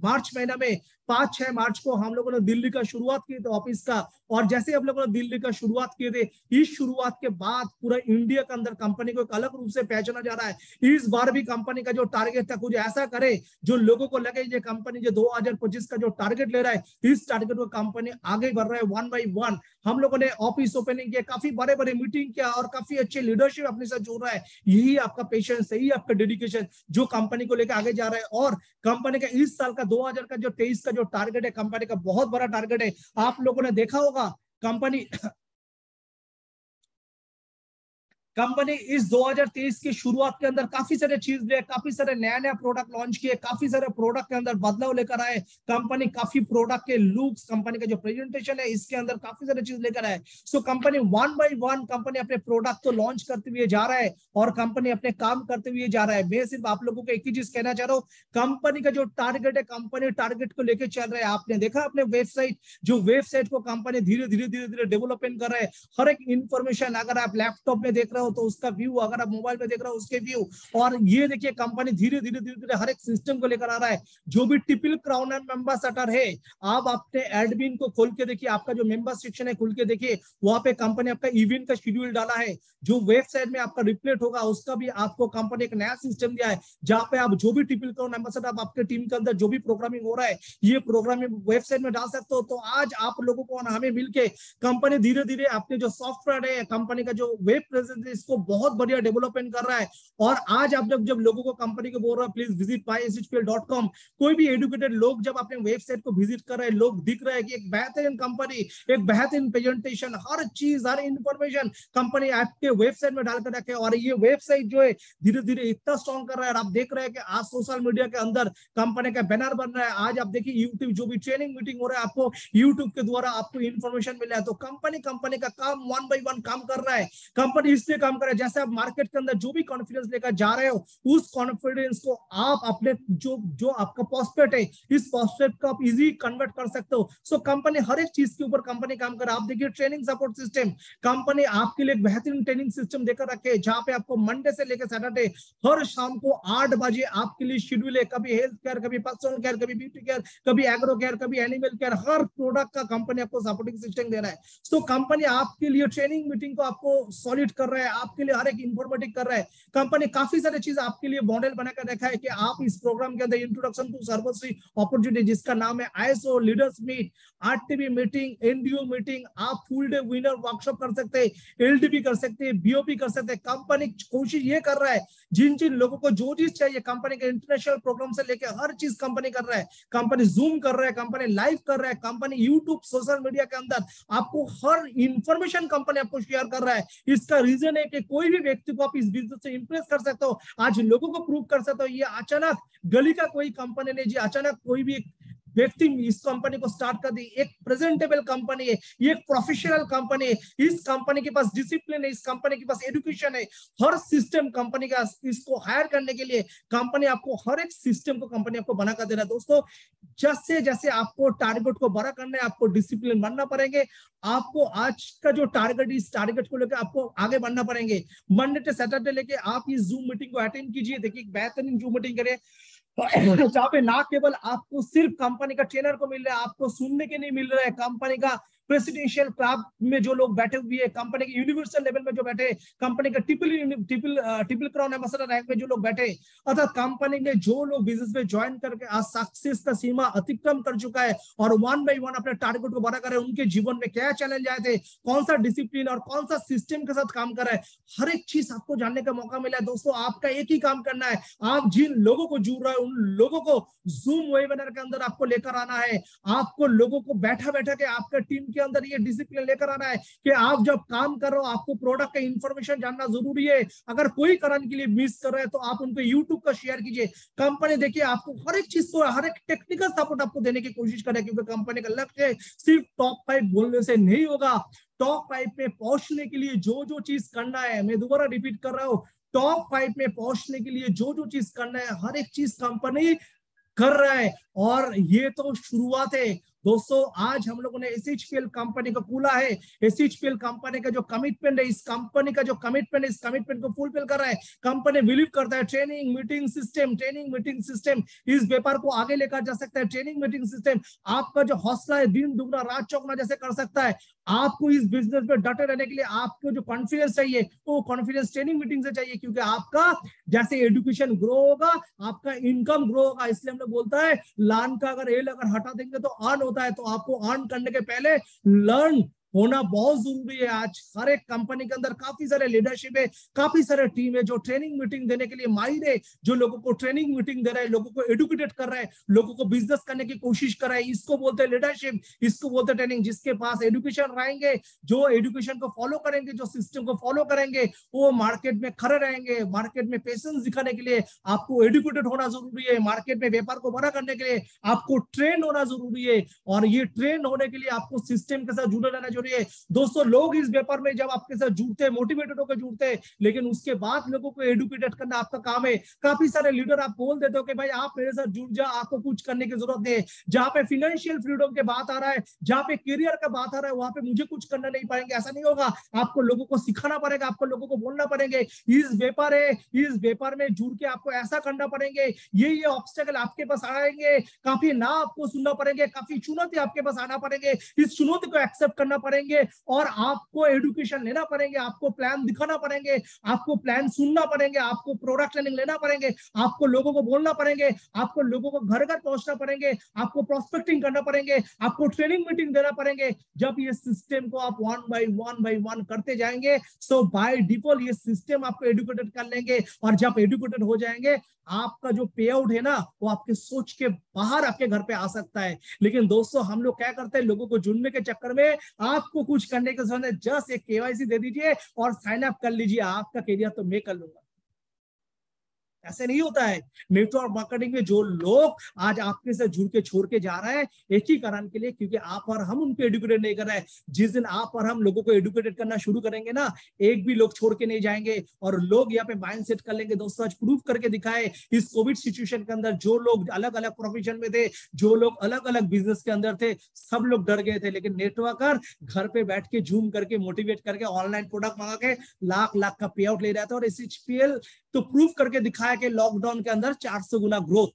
मार्च महीना में 5-6 मार्च को हम लोगों ने दिल्ली का शुरुआत की थी ऑफिस का, और जैसे हम लोगों ने दिल्ली का शुरुआत किए थे, इस शुरुआत के बाद पूरा इंडिया के अंदर कंपनी को एक अलग रूप से पहचाना जा रहा है। इस बार भी कंपनी का जो टारगेट था कुछ ऐसा करे जो लोगों को लगे ये कंपनी जो 2025 का जो टारगेट ले रहा है, इस टारगेट को कंपनी आगे बढ़ रहा है 1 by 1। हम लोगों ने ऑफिस ओपनिंग किया, काफी बड़े बड़े मीटिंग किया और काफी अच्छे लीडरशिप अपने साथ जोड़ रहा है। यही आपका पेशेंस, यही आपका डेडिकेशन जो कंपनी को लेकर आगे जा रहा है। और कंपनी का इस साल का 2023 का जो टारगेट है, कंपनी का बहुत बड़ा टारगेट है। आप लोगों ने देखा होगा कंपनी इस 2023 की शुरुआत के अंदर काफी सारे चीज ले, काफी सारे नया नया प्रोडक्ट लॉन्च किए, काफी सारे प्रोडक्ट के अंदर बदलाव लेकर आए। कंपनी काफी प्रोडक्ट के लुक्स, कंपनी का जो प्रेजेंटेशन है इसके अंदर काफी सारे चीज लेकर आए। सो कंपनी 1 by 1 कंपनी अपने प्रोडक्ट को लॉन्च करते हुए जा रहा है और कंपनी अपने काम करते हुए जा रहा है। मैं सिर्फ आप लोगों को एक ही चीज कहना चाह रहा हूँ, कंपनी का जो टारगेट है, कंपनी टारगेट को लेकर चल रहा है। आपने देखा अपने वेबसाइट, जो वेबसाइट को कंपनी धीरे धीरे डेवलपमेंट कर रहा है। हर एक इंफॉर्मेशन, अगर आप लैपटॉप में देख रहे हो तो उसका व्यू, अगर आप मोबाइल में देख रहे हो उसके व्यू, और ये देखिए कंपनी धीरे धीरे हर एक सिस्टम को लेकर आ रहा है। जो भी typical crown and member setter है, आप अपने एडमिन को खोल के देखिए, आपका जो मेंबर सेक्शन है खुल के देखिए, वहां पे कंपनी आपका इवेंट का शेड्यूल डाला है। जो वेबसाइट में आपका रिप्लेट होगा उसका भी आपको कंपनी एक नया सिस्टम दिया है, जहां पे आप जो भी टिपिकल क्राउन मेंबर सेटर, आप आपके टीम के अंदर जो भी प्रोग्रामिंग हो रहा है, ये प्रोग्रामिंग वेबसाइट में डाल सकते हो। तो आज आप लोगों को हमें मिलके कंपनी धीरे धीरे अपने जो सॉफ्टवेयर है, कंपनी का जो वेब प्रेजेंस है, इसको बहुत बढ़िया डेवलपमेंट कर रहा है। और आज आप जब लोगों को कंपनी को बोल रहा है प्लीज विजिट myshpl.com, कोई भी एजुकेटेड लोग जब अपने वेबसाइट को विजिट कर रहे हैं, लोग दिख रहे हैं कि एक बेहतरीन कंपनी, एक बेहतरीन प्रेजेंटेशन, हर चीज, हर इंफॉर्मेशन कंपनी आपके वेबसाइट में डालकर रखे। और ये वेबसाइट जो है धीरे धीरे इतना स्ट्रॉन्ग कर रहा है। आप देख रहे हैं कि आज सोशल मीडिया के अंदर कंपनी का बैनर बन रहा है। आज आप देखिए यूट्यूब, जो भी ट्रेनिंग मीटिंग हो रहा है, आपको यूट्यूब के द्वारा आपको इन्फॉर्मेशन मिल रहा है। तो कंपनी का काम 1 by 1 काम कर रहा है। कंपनी इसलिए काम कर रहा है, जैसे आप मार्केट के अंदर जो भी कॉन्फिडेंस लेकर जा रहे हो, उस कॉन्फिडेंस को आप अपने जो आपका प्रोस्पेक्ट है, इस प्रोस्पेक्ट को आप इजी कन्वर्ट कर सकते हो। सो कंपनी हर एक चीज के ऊपर कंपनी काम कर रहा है। आप देखिए ट्रेनिंग सपोर्ट सिस्टम, कंपनी आपके लिए बेहतरीन ट्रेनिंग सिस्टम देकर रखे, जहां पे आपको मंडे से लेकर सैटरडे हर शाम को 8 बजे आपके लिए शेड्यूल है। कभी हेल्थ केयर, कभी पर्सनल केयर, कभी ब्यूटी केयर, कभी एग्रो केयर, कभी एनिमल केयर, हर प्रोडक्ट का कंपनी आपको सपोर्टिंग सिस्टम दे रहा है। सो कंपनी आपके लिए ट्रेनिंग मीटिंग को आपको सॉलिड कर रहा है, आपके लिए हर एक इन्फॉर्मेटिव कर रहा है। कंपनी काफी सारी चीज आपके लिए मॉडल बनाकर रखा है कि आप इस प्रोग्राम के अंदर इंट्रोडक्शन टू सर्विस अपॉर्चुनिटी, जिसका नाम है ISO leaders meet, RTB meeting, NDO meeting, आप फुल डे विनर वर्कशॉप कर सकते हैं, LDP कर सकते हैं, BOP कर सकते हैं। कंपनी कोशिश ये कर रहा है जिन जिन लोगों को जो चीज चाहिए, कंपनी के इंटरनेशनल प्रोग्राम से लेके हर चीज कंपनी कर रहा है। कंपनी जूम कर रहा है, कंपनी लाइव कर रहा है, कंपनी यूट्यूब सोशल मीडिया के अंदर आपको हर इंफॉर्मेशन कंपनी आपको शेयर कर रहा है। इसका रीजन है कि कोई भी व्यक्ति को आप इस बिजनेस से इंप्रेस कर सकते हो, आज लोगों को प्रूव कर सकते हो। ये अचानक गली का कोई कंपनी नहीं जी, अचानक कोई भी व्यक्ति इस कंपनी को स्टार्ट कर दी। एक प्रेजेंटेबल कंपनी है, ये एक प्रोफेशनल कंपनी है, इस कंपनी के पास डिसिप्लिन है, इस कंपनी के पास एजुकेशन है, हर सिस्टम कंपनी का। इसको हायर करने के लिए कंपनी आपको हर एक सिस्टम को कंपनी आपको बना कर दे रहा है। दोस्तों, जैसे जैसे आपको टारगेट को बड़ा करना है, आपको डिसिप्लिन बनना पड़ेंगे। आपको आज का जो टारगेट, इस टारगेट को लेकर आपको आगे बढ़ना पड़ेंगे। मंडे से सैटरडे लेके आप इस जूम मीटिंग को अटेंड कीजिए। देखिए, बेहतरीन जूम मीटिंग करिए जहाँ पे ना केवल आपको सिर्फ कंपनी का ट्रेनर को मिल रहा है, आपको सुनने के नहीं मिल रहा है, कंपनी का प्रेसिडेंशियल क्लब में जो लोग बैठे हुए हैं, कंपनी के यूनिवर्सल लेवल में जो बैठे, कंपनी का ट्रिपल क्राउन एम्बेसडर रैंक में जो लोग बैठे, अर्थात कंपनी में जो लोग बिजनेस में ज्वाइन करके आज सक्सेस का सीमा अतिक्रम कर चुका है और 1 by 1 अपने टारगेट को बड़ा करे, उनके जीवन में क्या चैलेंज आए थे, कौन सा डिसिप्लिन और कौन सा सिस्टम के साथ काम कर रहा है, हर एक चीज आपको जानने का मौका मिला है। दोस्तों, आपका एक ही काम करना है, आप जिन लोगों को जुड़ रहे हैं उन लोगों को जूम वेबिनार के अंदर आपको लेकर आना है। आपको लोगों को बैठा बैठा के आपका टीम के अंदर ये डिसिप्लिन लेकर आना है कि आप जब काम कर रहे हो आपको प्रोडक्ट का इंफॉर्मेशन जानना जरूरी है। अगर कोई कारण के लिए मिस कर रहा है तो आप उनको यूट्यूब का शेयर कीजिए। कंपनी देखिए आपको हर एक चीज को, हर एक टेक्निकल सपोर्ट आपको देने की कोशिश करे, क्योंकि कंपनी का लक्ष्य सिर्फ टॉप 5 बोलने से नहीं होगा। टॉप 5 में पहुंचने के लिए जो जो चीज करना है, मैं दोबारा रिपीट कर रहा हूँ, टॉप 5 में पहुंचने के लिए जो जो चीज करना है, हर एक चीज कंपनी कर रहा है। और ये तो शुरुआत है दोस्तों। आज हम लोगों ने SHPL कंपनी को खोला है। SHPL कंपनी का जो कमिटमेंट है, इस कंपनी का जो कमिटमेंट है, इस कमिटमेंट को फुलफिल कर रहा है। कंपनी बिलीव करता है ट्रेनिंग मीटिंग सिस्टम इस व्यापार को आगे लेकर जा सकता है। ट्रेनिंग मीटिंग सिस्टम आपका जो हौसला है दिन दुगना रात चौगुना जैसे कर सकता है। आपको इस बिजनेस में डटे रहने के लिए आपको जो कॉन्फिडेंस चाहिए वो कॉन्फिडेंस ट्रेनिंग मीटिंग से चाहिए, क्योंकि आपका जैसे एजुकेशन ग्रो होगा आपका इनकम ग्रो होगा। इसलिए हम लोग बोलता है लान का अगर एल अगर हटा देंगे तो अर्न होता है, तो आपको अर्न करने के पहले लर्न होना बहुत जरूरी है। आज हर एक कंपनी के अंदर काफी सारे लीडरशिप है, काफी सारे टीम है जो ट्रेनिंग मीटिंग देने के लिए माहिर है, जो लोगों को ट्रेनिंग मीटिंग दे रहा है, लोगों को एडुकेटेड कर रहा है, लोगों को बिजनेस करने की कोशिश कर रहा है। इसको बोलते हैं लीडरशिप, इसको बोलते हैं ट्रेनिंग। जिसके पास एडुकेशन रहेंगे, जो एडुकेशन को फॉलो करेंगे, जो सिस्टम को फॉलो करेंगे, वो मार्केट में खड़े रहेंगे। मार्केट में पेशेंस दिखाने के लिए आपको एडुकेटेड होना जरूरी है। मार्केट में व्यापार को बड़ा करने के लिए आपको ट्रेन होना जरूरी है, और ये ट्रेन होने के लिए आपको सिस्टम के साथ जुड़े रहना जरूरी है। दोस्तों, लोग इस व्यापार में जब आपके साथ जुड़ते हैं, मोटिवेटेड होकर जुड़ते हैं, लेकिन उसके बाद लोगों को एडुकेटेड करना आपका काम है। काफी सारे लीडर आप बोल देते हो कि भाई आप मेरे साथ जुड़ जा, आपको कुछ करने की जरूरत नहीं है। जहां पे फाइनेंशियल फ्रीडम के बात आ रहा है, जहां पे करियर का बात आ रहा है, वहां पे मुझे कुछ करना नहीं पाएंगे, ऐसा नहीं होगा। आपको लोगों को सिखाना पड़ेगा, आपको लोगों को बोलना पड़ेंगे इस व्यापार है, इस व्यापार में जुड़ के आपको ऐसा करना पड़ेंगे, ये ऑब्स्टेकल आपके पास आएंगे, काफी ना आपको सुनना पड़ेंगे, काफी चुनौती आपके पास आना पड़ेंगे। इस चुनौती को एक्सेप्ट करना पड़ेंगे और आपको एडुकेशन लेना पड़ेंगे, आपको प्लान दिखाना पड़ेंगे, आपको प्लान सुनना पड़ेंगे, आपको प्रोडक्ट ट्रेनिंग लेना पड़ेंगे, आपको लोगों को बोलना पड़ेंगे, आपको लोगों को घर घर पहुंचना पड़ेंगे, आपको प्रोस्पेक्टिंग करना पड़ेंगे, आपको ट्रेनिंग मीटिंग देना पड़ेंगे। जब ये सिस्टम को आप 1 by 1 करते जाएंगे, सो बाय डिफॉल्ट ये सिस्टम आपको एडुकेटेड कर लेंगे, और जब एडुकेटेड हो जाएंगे आपका जो पे आउट है ना वो आपके सोच के बाहर आपके घर पे आ सकता है। लेकिन दोस्तों, हम लोग क्या करते हैं, लोगों को जुड़ने के चक्कर में आपको कुछ करने के समय जस्ट एक KYC दे दीजिए और साइन अप कर लीजिए, आपका करियर तो मैं कर लूंगा। ऐसे नहीं होता है। नेटवर्क मार्केटिंग में जो लोग आज आपके साथ जुड़ के छोड़ के जा रहे हैं, एक ही कारण के लिए, क्योंकि आप और हम उनको एडुकेटेड नहीं कर रहे हैं। जिस दिन आप और हम लोगों को एडुकेटेड करना शुरू करेंगे ना, एक भी लोग छोड़ के नहीं जाएंगे, और लोग यहाँ पे माइंड सेट कर लेंगे। दोस्तों, आज प्रूव करके दिखाए इस कोविड सिचुएशन के अंदर, जो लोग अलग अलग प्रोफेशन में थे, जो लोग अलग अलग बिजनेस के अंदर थे, सब लोग डर गए थे, लेकिन नेटवर्कर घर पे बैठ के जूम करके मोटिवेट करके ऑनलाइन प्रोडक्ट मंगा के लाख लाख का पे आउट ले रहा था। और SHPL तो प्रूव करके दिखाया कि लॉकडाउन के अंदर 400 गुना ग्रोथ।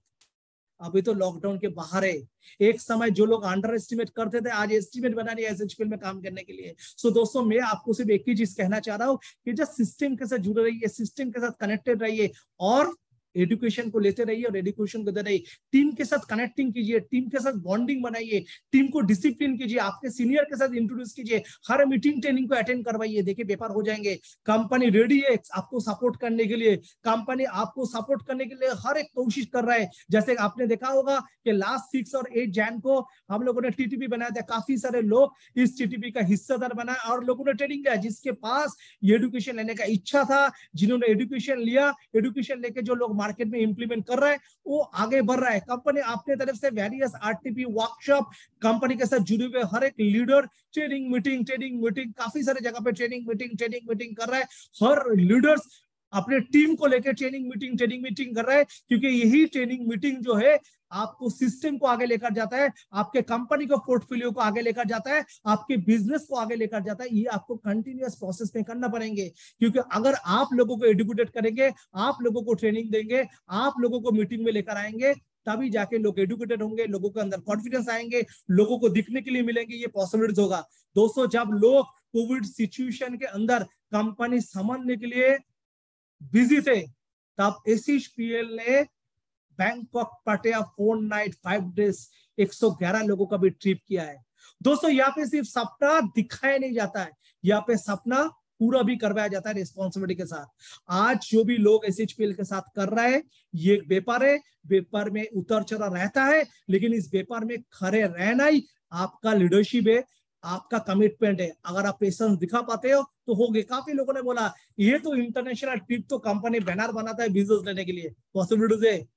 अभी तो लॉकडाउन के बाहर है। एक समय जो लोग अंडर एस्टिमेट करते थे, आज एस्टिमेट बना लिया एसएचपीएल में काम करने के लिए। सो दोस्तों, मैं आपको सिर्फ एक ही चीज कहना चाह रहा हूँ कि जब सिस्टम के साथ जुड़े रहिए, सिस्टम के साथ कनेक्टेड रहिए और एजुकेशन को लेते रहिए और एजुकेशन को दे रहिए। टीम के साथ कनेक्टिंग कीजिए, टीम के साथ बॉन्डिंग बनाइए, टीम को डिसिप्लिन कीजिए, आपके सीनियर के साथ इंट्रोड्यूस कीजिए, हर मीटिंग ट्रेनिंग को अटेंड करवाइए। देखिए पेपर हो जाएंगे। कंपनी रेडी है आपको सपोर्ट करने के लिए, कंपनी आपको सपोर्ट करने के लिए हर एक कोशिश कर रहा है। जैसे आपने देखा होगा कि लास्ट 6 और 8 जैन को हम लोगों ने टीटीपी बनाया था, काफी सारे लोग इस टीटीपी का हिस्सेदार बनाया और लोगों ने ट्रेनिंग लिया। जिसके पास एजुकेशन लेने का इच्छा था, जिन्होंने एजुकेशन लिया, एजुकेशन लेके जो लोग मार्केट में इंप्लीमेंट कर रहा है वो आगे बढ़ रहा है। कंपनी अपने तरफ से वेरियस आरटीपी वर्कशॉप, कंपनी के साथ जुड़े हुए हर एक लीडर ट्रेनिंग मीटिंग काफी सारे जगह पे ट्रेनिंग मीटिंग कर रहा है। हर लीडर्स अपने टीम को लेकर ट्रेनिंग मीटिंग कर रहा है, क्योंकि यही ट्रेनिंग मीटिंग जो है आपको सिस्टम को आगे लेकर जाता है, आपके कंपनी को पोर्टफोलियो को आगे लेकर जाता है, आपके बिजनेस को आगे लेकर जाता है। ये आपको कंटिन्यूअस प्रोसेस में करना पड़ेंगे, क्योंकि अगर आप लोगों को एजुकेटेड करेंगे, आप लोगों को ट्रेनिंग देंगे, आप लोगों को मीटिंग में लेकर आएंगे, तभी जाके लोग एजुकेटेड होंगे, लोगों के अंदर कॉन्फिडेंस आएंगे, लोगों को दिखने के लिए मिलेंगे, ये पॉसिबिलिटीज होगा। दोस्तों, जब लोग कोविड सिचुएशन के अंदर कंपनी संभालने के लिए बिजी थे, तब एसएचपीएल ने बैंकॉक पाटेया 4 नाइट 5 डेज 111 लोगों का भी ट्रिप किया है। दोस्तों, यहाँ पे सिर्फ सपना दिखाया नहीं जाता है, यहाँ पे सपना पूरा भी करवाया जाता है रिस्पॉन्सिबिलिटी के साथ। आज जो भी लोग एसएचपीएल के साथ कर रहे हैं, ये एक व्यापार है, व्यापार में उतर चढ़ाव रहता है, लेकिन इस व्यापार में खड़े रहना ही आपका लीडरशिप है, आपका कमिटमेंट है। अगर आप पेशेंस दिखा पाते हो तो होगे। काफी लोगों ने बोला ये तो इंटरनेशनल ट्रिप तो कंपनी बैनर बनाता है बिजनेस लेने के लिए, पॉसिबिलिटीज है।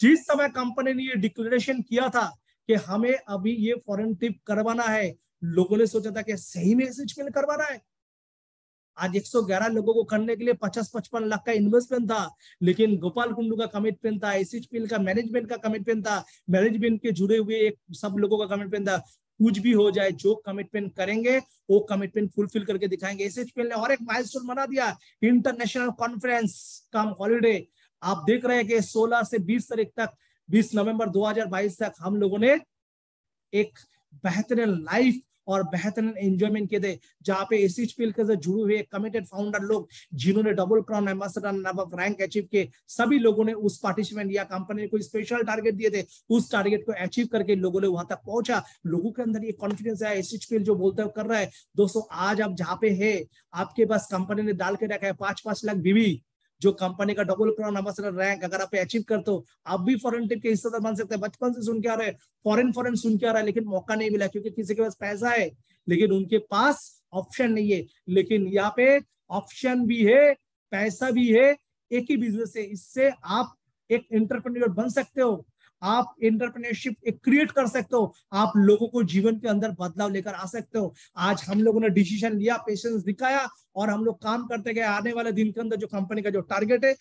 जिस समय कंपनी ने ये डिक्लेरेशन किया था कि हमें अभी ये फॉरेन ट्रिप करवाना है, लोगों ने सोचा था कि सही में एसएचपीएल करवाना है। आज 111 लोगों को करने के लिए 50-55 लाख का इन्वेस्टमेंट था, लेकिन गोपाल कुंडू का कमिटमेंट था, एसएचपीएल का मैनेजमेंट का कमिटमेंट था, मैनेजमेंट के जुड़े हुए एक सब लोगों का कमिटमेंट था। कुछ भी हो जाए, जो कमिटमेंट करेंगे वो कमिटमेंट फुलफिल करके दिखाएंगे। एसएचपीएल ने और एक माइलस्टोन बना दिया, इंटरनेशनल कॉन्फ्रेंस कम हॉलीडे। आप देख रहे हैं कि 16 से 20 तारीख तक, 20 नवंबर 2022 तक हम लोगों ने एक बेहतरीन लाइफ और बेहतरीन एंजॉयमेंट किए थे, जहां पे एसएचपीएल के साथ जुड़े हुए कमिटेड फाउंडर लोग, जिन्होंने double crown ambassador rank achieve किए, सभी लोगों ने उस पार्टिसिपेंट या कंपनी ने कोई स्पेशल टारगेट दिए थे, उस टारगेट को अचीव करके लोगों ने वहां तक पहुंचा। लोगों के अंदर ये कॉन्फिडेंस है, एसएचपीएल जो बोलते कर रहा है। दोस्तों, आज आप जहाँ पे है, आपके पास कंपनी ने डाल के रखा है 5-5 लाख बीवी, जो कंपनी का डबल क्राउन एम्बेसडर रैंक अगर आप अचीव करते हो, आप भी फॉरेन ट्रिप के हिस्सेदार बन सकते हैं। बचपन से सुन के आ रहे, फॉरेन सुन के आ रहा है, लेकिन मौका नहीं मिला, क्योंकि किसी के पास पैसा है लेकिन उनके पास ऑप्शन नहीं है। लेकिन यहाँ पे ऑप्शन भी है, पैसा भी है, एक ही बिजनेस है। इससे आप एक एंटरप्रेन्योर बन सकते हो, आप एंटरप्रेन्योरशिप एक क्रिएट कर सकते हो, आप लोगों को जीवन के अंदर बदलाव लेकर आ सकते हो। आज हम लोगों ने डिसीजन लिया, पेशेंस दिखाया और हम लोग काम करते गए। आने वाले दिन के अंदर जो कंपनी का जो टारगेट है,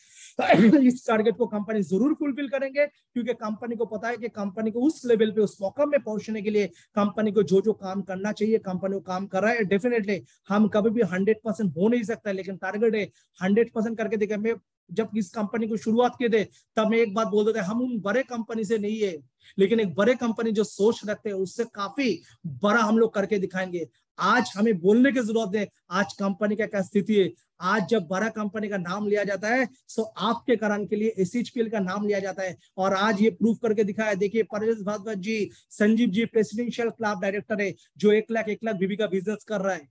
इस टारगेट को कंपनी जरूर फुलफिल करेंगे, क्योंकि कंपनी को पता है कि कंपनी को उस लेवल पे, उस मौका में पहुंचने के लिए कंपनी को जो जो काम करना चाहिए, कंपनी को काम कर रहा है। डेफिनेटली हम कभी भी 100% हो नहीं सकता, लेकिन टारगेट है 100% करके देखा। मैं जब इस कंपनी को शुरुआत किए थे, तब मैं एक बात बोलते थे, हम उन बड़े कंपनी से नहीं है, लेकिन एक बड़े कंपनी जो सोच रखते हैं उससे काफी बड़ा हम लोग करके दिखाएंगे। आज हमें बोलने की जरूरत है, आज कंपनी का क्या स्थिति है। आज जब बड़ा कंपनी का नाम लिया जाता है, तो आपके कारण के लिए एसएचपीएल का नाम लिया जाता है, और आज ये प्रूफ करके दिखाया। देखिए, परवेश भारद्वाज जी, Sanjeev ji presidential club director है, जो 1 लाख बीबी का बिजनेस कर रहा है।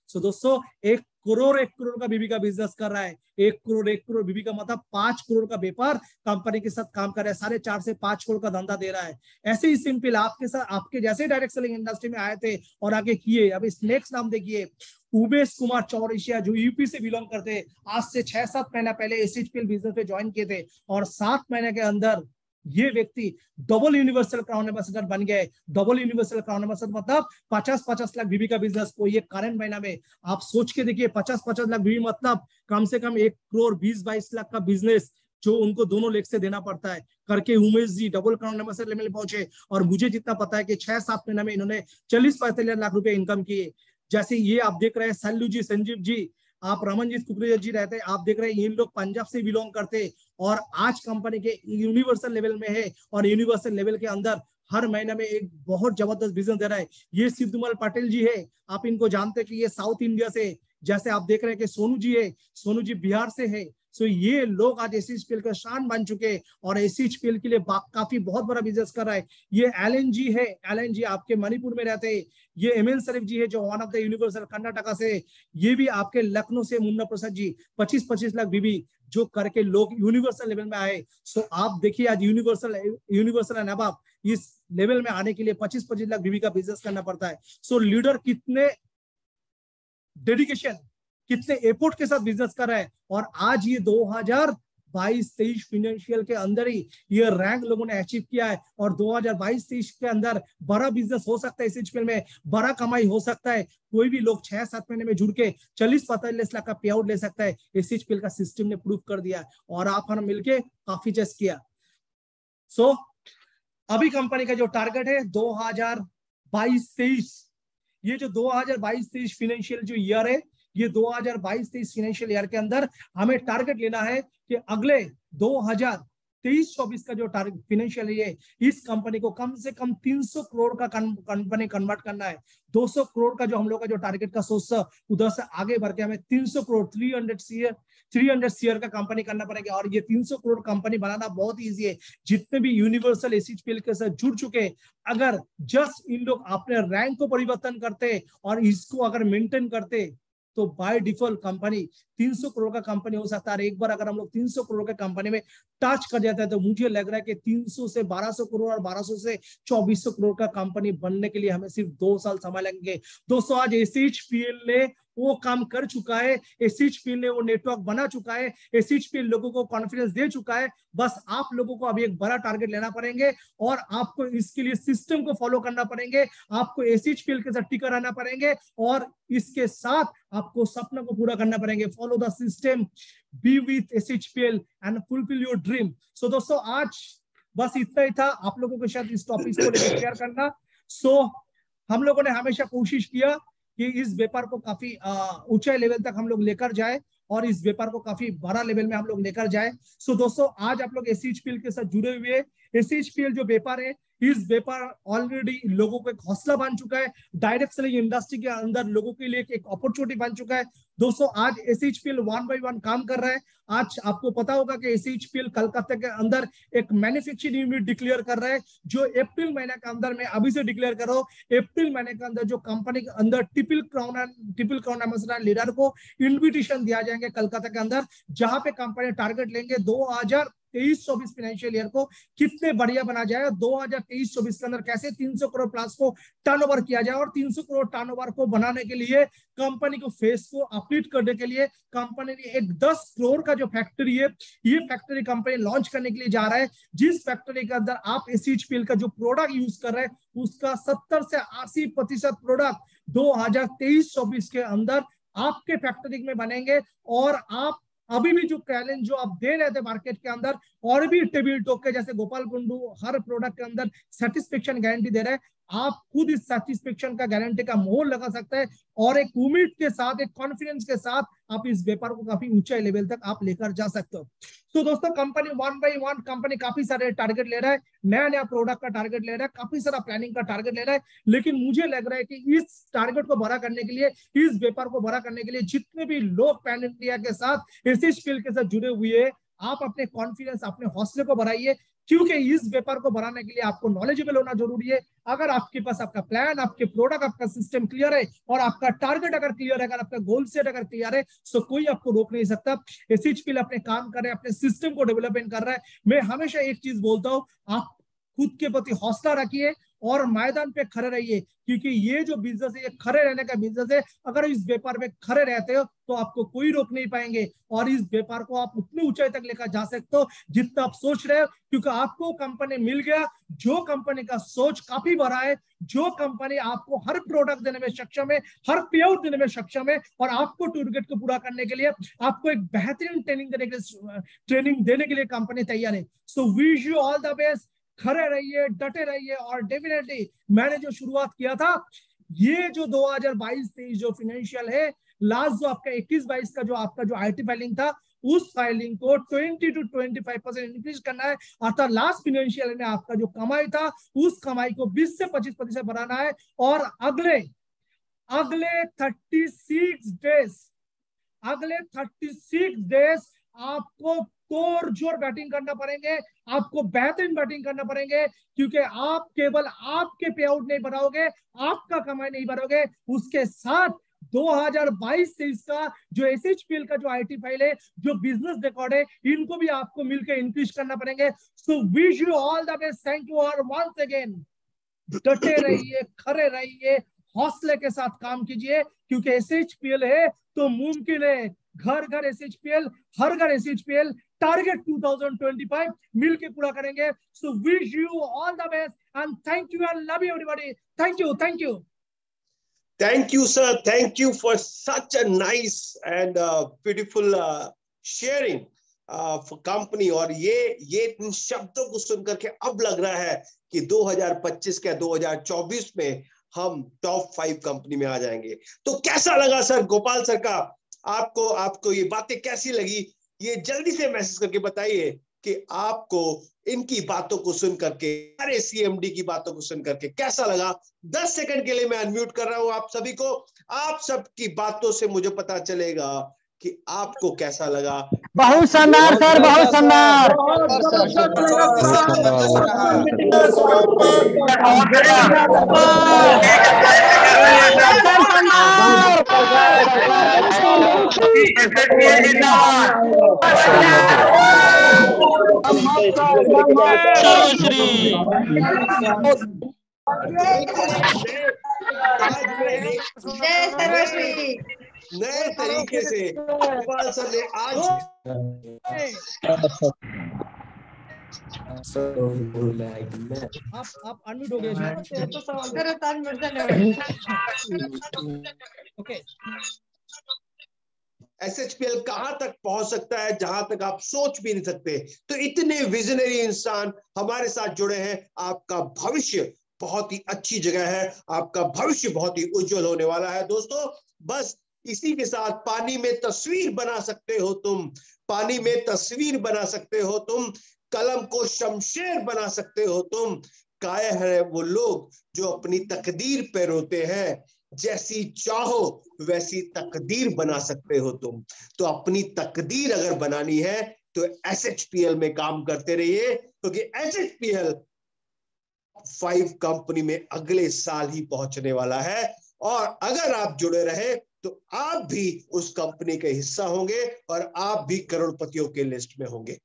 सो दोस्तों, 1 करोड़ का बीबी का बिजनेस कर रहा है। 1 करोड़ बीबी का मतलब 5 करोड़ का व्यापार कंपनी के साथ काम कर रहा है, 4.5 से 5 करोड़ का धंधा दे रहा है। ऐसे ही सिंपल आपके साथ, आपके जैसे डायरेक्ट सेलिंग इंडस्ट्री में आए थे और आगे किए। अब इस नेक्स्ट नाम देखिए, उमेश कुमार चौरसिया, जो यूपी से बिलोंग करते हैं। आज से 6-7 महीना पहले एसएचपीएल बिजनेस पे ज्वाइन किए थे, और 7 महीने के अंदर ये व्यक्ति डबल यूनिवर्सल क्राउन एम्बेसडर बन गए। डबल यूनिवर्सल क्राउन एम्बेसडर मतलब 50-50 लाख बीबी का बिजनेस को ये करंट महीना में आप सोच के देखिए। 50-50 लाख बीबी मतलब कम से कम 1 करोड़ 20-22 लाख का बिजनेस, जो उनको दोनों लेग से देना पड़ता है, करके Umesh ji double crown ambassador level पहुंचे। और मुझे जितना पता है कि 6-7 महीने में इन्होंने 40-45 लाख रुपए इनकम किए। जैसे ये आप देख रहे हैं, सल्लू जी, संजीव जी, आप रमनजीत कुकरेजा जी रहते हैं, आप देख रहे हैं इन लोग पंजाब से बिलोंग करते, और आज कंपनी के यूनिवर्सल लेवल में है, और यूनिवर्सल लेवल के अंदर हर महीने में एक बहुत जबरदस्त बिजनेस दे रहा है। ये सिद्धूमल पटेल जी है, आप इनको जानते हैं कि ये साउथ इंडिया से, जैसे आप देख रहे हैं कि सोनू जी है, सोनू जी बिहार से है। सो ये लोग आज एसएचपीएल का शान बन चुके हैं और एसएचपीएल के लिए काफी बहुत बड़ा बिजनेस कर रहा है। ये एलन जी है, एलन जी आपके मणिपुर में रहते हैं। ये एमएन शरीफ जी है जो one of the universal Karnataka से, ये भी आपके लखनऊ से मुन्ना प्रसाद जी 25-25 लाख बीबी जो करके लोग यूनिवर्सल लेवल में आए। सो आप देखिए आज यूनिवर्सल एंड अबव इस लेवल में आने के लिए 25-25 लाख बीबी का बिजनेस करना पड़ता है। सो लीडर कितने डेडिकेशन, कितने एफर्ट के साथ बिजनेस कर रहा है, और आज ये 2022-23 फाइनेंशियल के अंदर ही ये रैंक लोगों ने अचीव किया है। और 2022-23 के अंदर बड़ा बिजनेस हो सकता है, एसएचपीएल में बड़ा कमाई हो सकता है। कोई भी लोग 6-7 महीने में जुड़ के 40-45 लाख का पे आउट ले सकता है। एसएचपीएल का सिस्टम ने प्रूव कर दिया और आप हम मिलके काफी चेस्ट किया। सो अभी कंपनी का जो टारगेट है 2022-23, ये जो 2022-23 फाइनेंशियल जो ईयर है, ये 2022-23 फाइनेंशियल ईयर के अंदर हमें टारगेट लेना है कि अगले 2023-24 का जो टारगेट फाइनेंशियल ईयर, इस कंपनी को कम से कम 300 करोड़ का कंपनी कन्वर्ट करना है। 200 करोड़ का जो हम लोग का जो टारगेट का सोच, उधर से आगे बढ़ के हमें 300 करोड़ 300 शेयर का कंपनी करना पड़ेगा। और ये 300 करोड़ कंपनी बनाना बहुत इजी है। जितने भी यूनिवर्सल एसएचपीएल के साथ जुड़ चुके, अगर जस्ट इन लोग अपने रैंक को परिवर्तन करते और इसको अगर मेंटेन करते तो बाय डिफॉल्ट कंपनी 300 करोड़ का कंपनी हो सकता है। एक बार अगर हम लोग 300 करोड़ के कंपनी में टच कर जाता है तो मुझे लग रहा है कि 300 से 1200 करोड़ और 1200 से 2400 करोड़ का कंपनी बनने के लिए हमें सिर्फ 2 साल समय लगेंगे। दोस्तों आज एसएचपीएल ने वो काम कर चुका है, एसएचपीएल ने वो नेटवर्क बना चुका है, एसएचपीएल लोगों को कॉन्फिडेंस दे चुका है। बस आप लोगों को अभी एक बड़ा टारगेट लेना पड़ेंगे और आपको इसके लिए सिस्टम को फॉलो करना पड़ेंगे, आपको एसएचपीएल के साथ टिका रहना पड़ेंगे और इसके साथ आपको सपना को पूरा करना पड़ेंगे। Follow the system, be with SHPL and fulfil your dream. So दोस्तों आज बस इतना ही था आप लोगों के साथ इस टॉपिक को लेकर शेयर करना। सो हम लोगों ने हमेशा कोशिश किया कि इस व्यापार को काफी ऊंचे लेवल तक हम लोग लेकर जाए और इस व्यापार को काफी बड़ा लेवल में हम लोग लेकर जाए। सो दोस्तों आज आप लोग एसएचपीएल के साथ जुड़े हुए हैं। एसएचपीएल जो व्यापार है, इस व्यापार ऑलरेडी लोगों को एक हौसला बन चुका है, डायरेक्ट सेलिंग इंडस्ट्री के अंदर लोगों के लिए एक अपॉर्चुनिटी बन चुका है। दोस्तों आज एसएचपीएल 1 by 1 काम कर रहा है। आज आपको पता होगा कि एसएचपीएल कलकत्ता के अंदर एक मैन्युफैक्चरिंग यूनिट डिक्लेयर कर रहा है, जो अप्रैल महीने के अंदर मैं अभी से डिक्लेयर कर रहा हूँ। अप्रैल महीने के अंदर जो कंपनी के अंदर ट्रिपल क्राउन एम्बेसडर लीडर को इन्विटेशन दिया जाएंगे कलकत्ता के अंदर, जहां पे कंपनी टारगेट लेंगे 2023-24 फाइनेंशियल ईयर को कितने बढ़िया बना जाए, 2023-24 के अंदर कैसे 300 करोड़ प्लस को टर्नओवर किया जाए। और 300 करोड़ टर्नओवर को बनाने के लिए कंपनी को फेस को अपडेट करने के लिए कंपनी ने एक 10 करोड़ का जो फैक्ट्री है, ये फैक्ट्री कंपनी लॉन्च करने के लिए जा रहा है, जिस फैक्ट्री के अंदर आप एसएचपीएल का जो प्रोडक्ट यूज कर रहे हैं उसका 70 से 80% प्रोडक्ट 2023-24 के अंदर आपके फैक्ट्री में बनेंगे। और आप अभी भी जो चैलेंज जो आप दे रहे थे मार्केट के अंदर, और भी टेबल टॉक के जैसे गोपाल कुंडू हर प्रोडक्ट के अंदर सेटिस्फेक्शन गारंटी दे रहे हैं, आप खुद इस सेटिस्फेक्शन का गारंटी का मोहर लगा सकते हैं और एक उम्मीद के साथ, एक कॉन्फिडेंस के साथ आप इस व्यापार को काफी ऊंचाई लेवल तक आप लेकर जा सकते हो। तो दोस्तों कंपनी 1 by 1 कंपनी काफी सारे टारगेट ले रहा है, नया नया प्रोडक्ट का टारगेट ले रहा है, काफी सारा प्लानिंग का टारगेट ले रहा है। लेकिन मुझे लग रहा है कि इस टारगेट को बड़ा करने के लिए, इस व्यापार को बड़ा करने के लिए जितने भी लोग पैन इंडिया के साथ एसएचपीएल के साथ जुड़े हुए हैं, आप अपने कॉन्फिडेंस, अपने हौसले को बढ़ाइए, क्योंकि इस व्यापार को बढ़ाने के लिए आपको नॉलेजेबल होना जरूरी है। अगर आपके पास आपका प्लान, आपके प्रोडक्ट, आपका सिस्टम क्लियर है और आपका टारगेट अगर क्लियर है, अगर आपका गोल सेट अगर क्लियर है, तो कोई आपको रोक नहीं सकता। एसएचपीएल अपने काम कर रहे हैं, अपने सिस्टम को डेवलपमेंट कर रहा है। मैं हमेशा एक चीज बोलता हूँ, आप खुद के प्रति हौसला रखिए और मैदान पे खड़े रहिए, क्योंकि ये जो बिजनेस है ये खड़े रहने का बिजनेस है। अगर इस व्यापार में खड़े रहते हो तो आपको कोई रोक नहीं पाएंगे और इस व्यापार को आप उतनी ऊंचाई तक लेकर जा सकते हो जितना आप सोच रहे हो, क्योंकि आपको कंपनी मिल गया जो कंपनी का सोच काफी बड़ा है, जो कंपनी आपको हर प्रोडक्ट देने में सक्षम है, हर पे आउट देने में सक्षम है और आपको टारगेट को पूरा करने के लिए आपको एक बेहतरीन ट्रेनिंग देने के लिए कंपनी तैयार है। So wish you all the best, खड़े रहिए, डटे रहिए और डेफिनेटली मैंने जो शुरुआत किया था, ये जो 2022-23 जो फाइनेंशियल है, लास्ट जो आपका 21-22 का जो आपका जो आईटी फाइलिंग था, उस फाइलिंग को 20 to 25% इंक्रीज करना है, अर्थात लास्ट फाइनेंशियल में आपका जो कमाई था उस कमाई को 20 से 25% बढ़ाना है। और अगले 36 डेज आपको तोड़ जोड़ बैटिंग करना पड़ेंगे, आपको बेहतरीन बैटिंग करना पड़ेंगे, क्योंकि आप केवल आपके पे आउट नहीं बढ़ाओगे, आपका कमाई नहीं बढ़ाओगे, उसके साथ 2022 से इसका जो एसएचपीएल का जो आईटी फाइल है, जो बिजनेस रिकॉर्ड है, इनको भी आपको मिलकर इंक्रीज करना पड़ेंगे। So wish you all the best, thank you और वंस अगेन डटे रहिए, खड़े रहिए, हौसले के साथ काम कीजिए, क्योंकि एसएचपीएल है तो मुमकिन है। घर घर एसएचपीएल, हर घर एसएचपीएल, टारगेट 2025 मिलके पूरा करेंगे। So wish you all the best and thank you and love you everybody. Thank you, thank you, thank you sir, thank you for such a nice and beautiful sharing for company। और ये इन शब्दों को सुनकर के अब लग रहा है कि 2025 के 2024 में हम टॉप 5 कंपनी में आ जाएंगे। तो कैसा लगा सर गोपाल सर का, आपको ये बातें कैसी लगी, ये जल्दी से मैसेज करके बताइए कि आपको इनकी बातों को सुन करके, अरे सीएमडी की बातों को सुन करके कैसा लगा। 10 सेकंड के लिए मैं अनम्यूट कर रहा हूं आप सभी को। आप सबकी बातों से मुझे पता चलेगा कि आपको कैसा लगा। बहुत शानदार सर, बहुत शानदार। नए तरीके से गोपाल सर ने आज आप अनम्यूट हो गए। ओके, एसएचपीएल कहां तक पहुंच सकता है जहां तक आप सोच भी नहीं सकते। तो इतने विजनरी इंसान हमारे साथ जुड़े हैं। आपका भविष्य बहुत ही अच्छी जगह है, आपका भविष्य बहुत ही उज्जवल होने वाला है। दोस्तों बस इसी के साथ पानी में तस्वीर बना सकते हो तुम, पानी में तस्वीर बना सकते हो तुम, कलम को शमशेर बना सकते हो तुम। कायर है वो लोग जो अपनी तकदीर पे रोते हैं, जैसी चाहो वैसी तकदीर बना सकते हो तुम। तो अपनी तकदीर अगर बनानी है तो एसएचपीएल में काम करते रहिए, क्योंकि एसएचपीएल 5 कंपनी में अगले साल ही पहुंचने वाला है। और अगर आप जुड़े रहे तो आप भी उस कंपनी के हिस्सा होंगे और आप भी करोड़पतियों के लिस्ट में होंगे।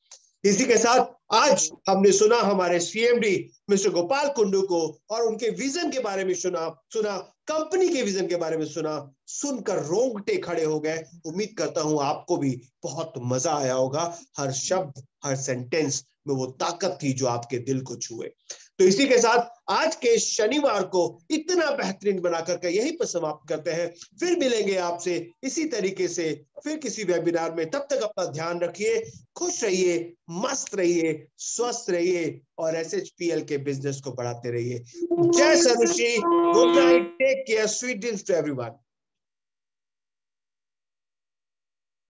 इसी के साथ आज हमने सुना हमारे सीएमडी मिस्टर गोपाल कुंडू को, और उनके विजन के बारे में सुना, कंपनी के विजन के बारे में सुना, सुनकर रोंगटे खड़े हो गए। उम्मीद करता हूं आपको भी बहुत मजा आया होगा। हर शब्द, हर सेंटेंस में वो ताकत थी जो आपके दिल को छुए। तो इसी के साथ आज के शनिवार को इतना बेहतरीन बनाकर के यहीं पर समाप्त करते हैं। फिर मिलेंगे आपसे इसी तरीके से फिर किसी वेबिनार में। तब तक अपना ध्यान रखिए, खुश रहिए, मस्त रहिए, स्वस्थ रहिए और एसएचपीएल के बिजनेस को बढ़ाते रहिए। जय Sarushi, good night, take care, sweet dreams to everyone.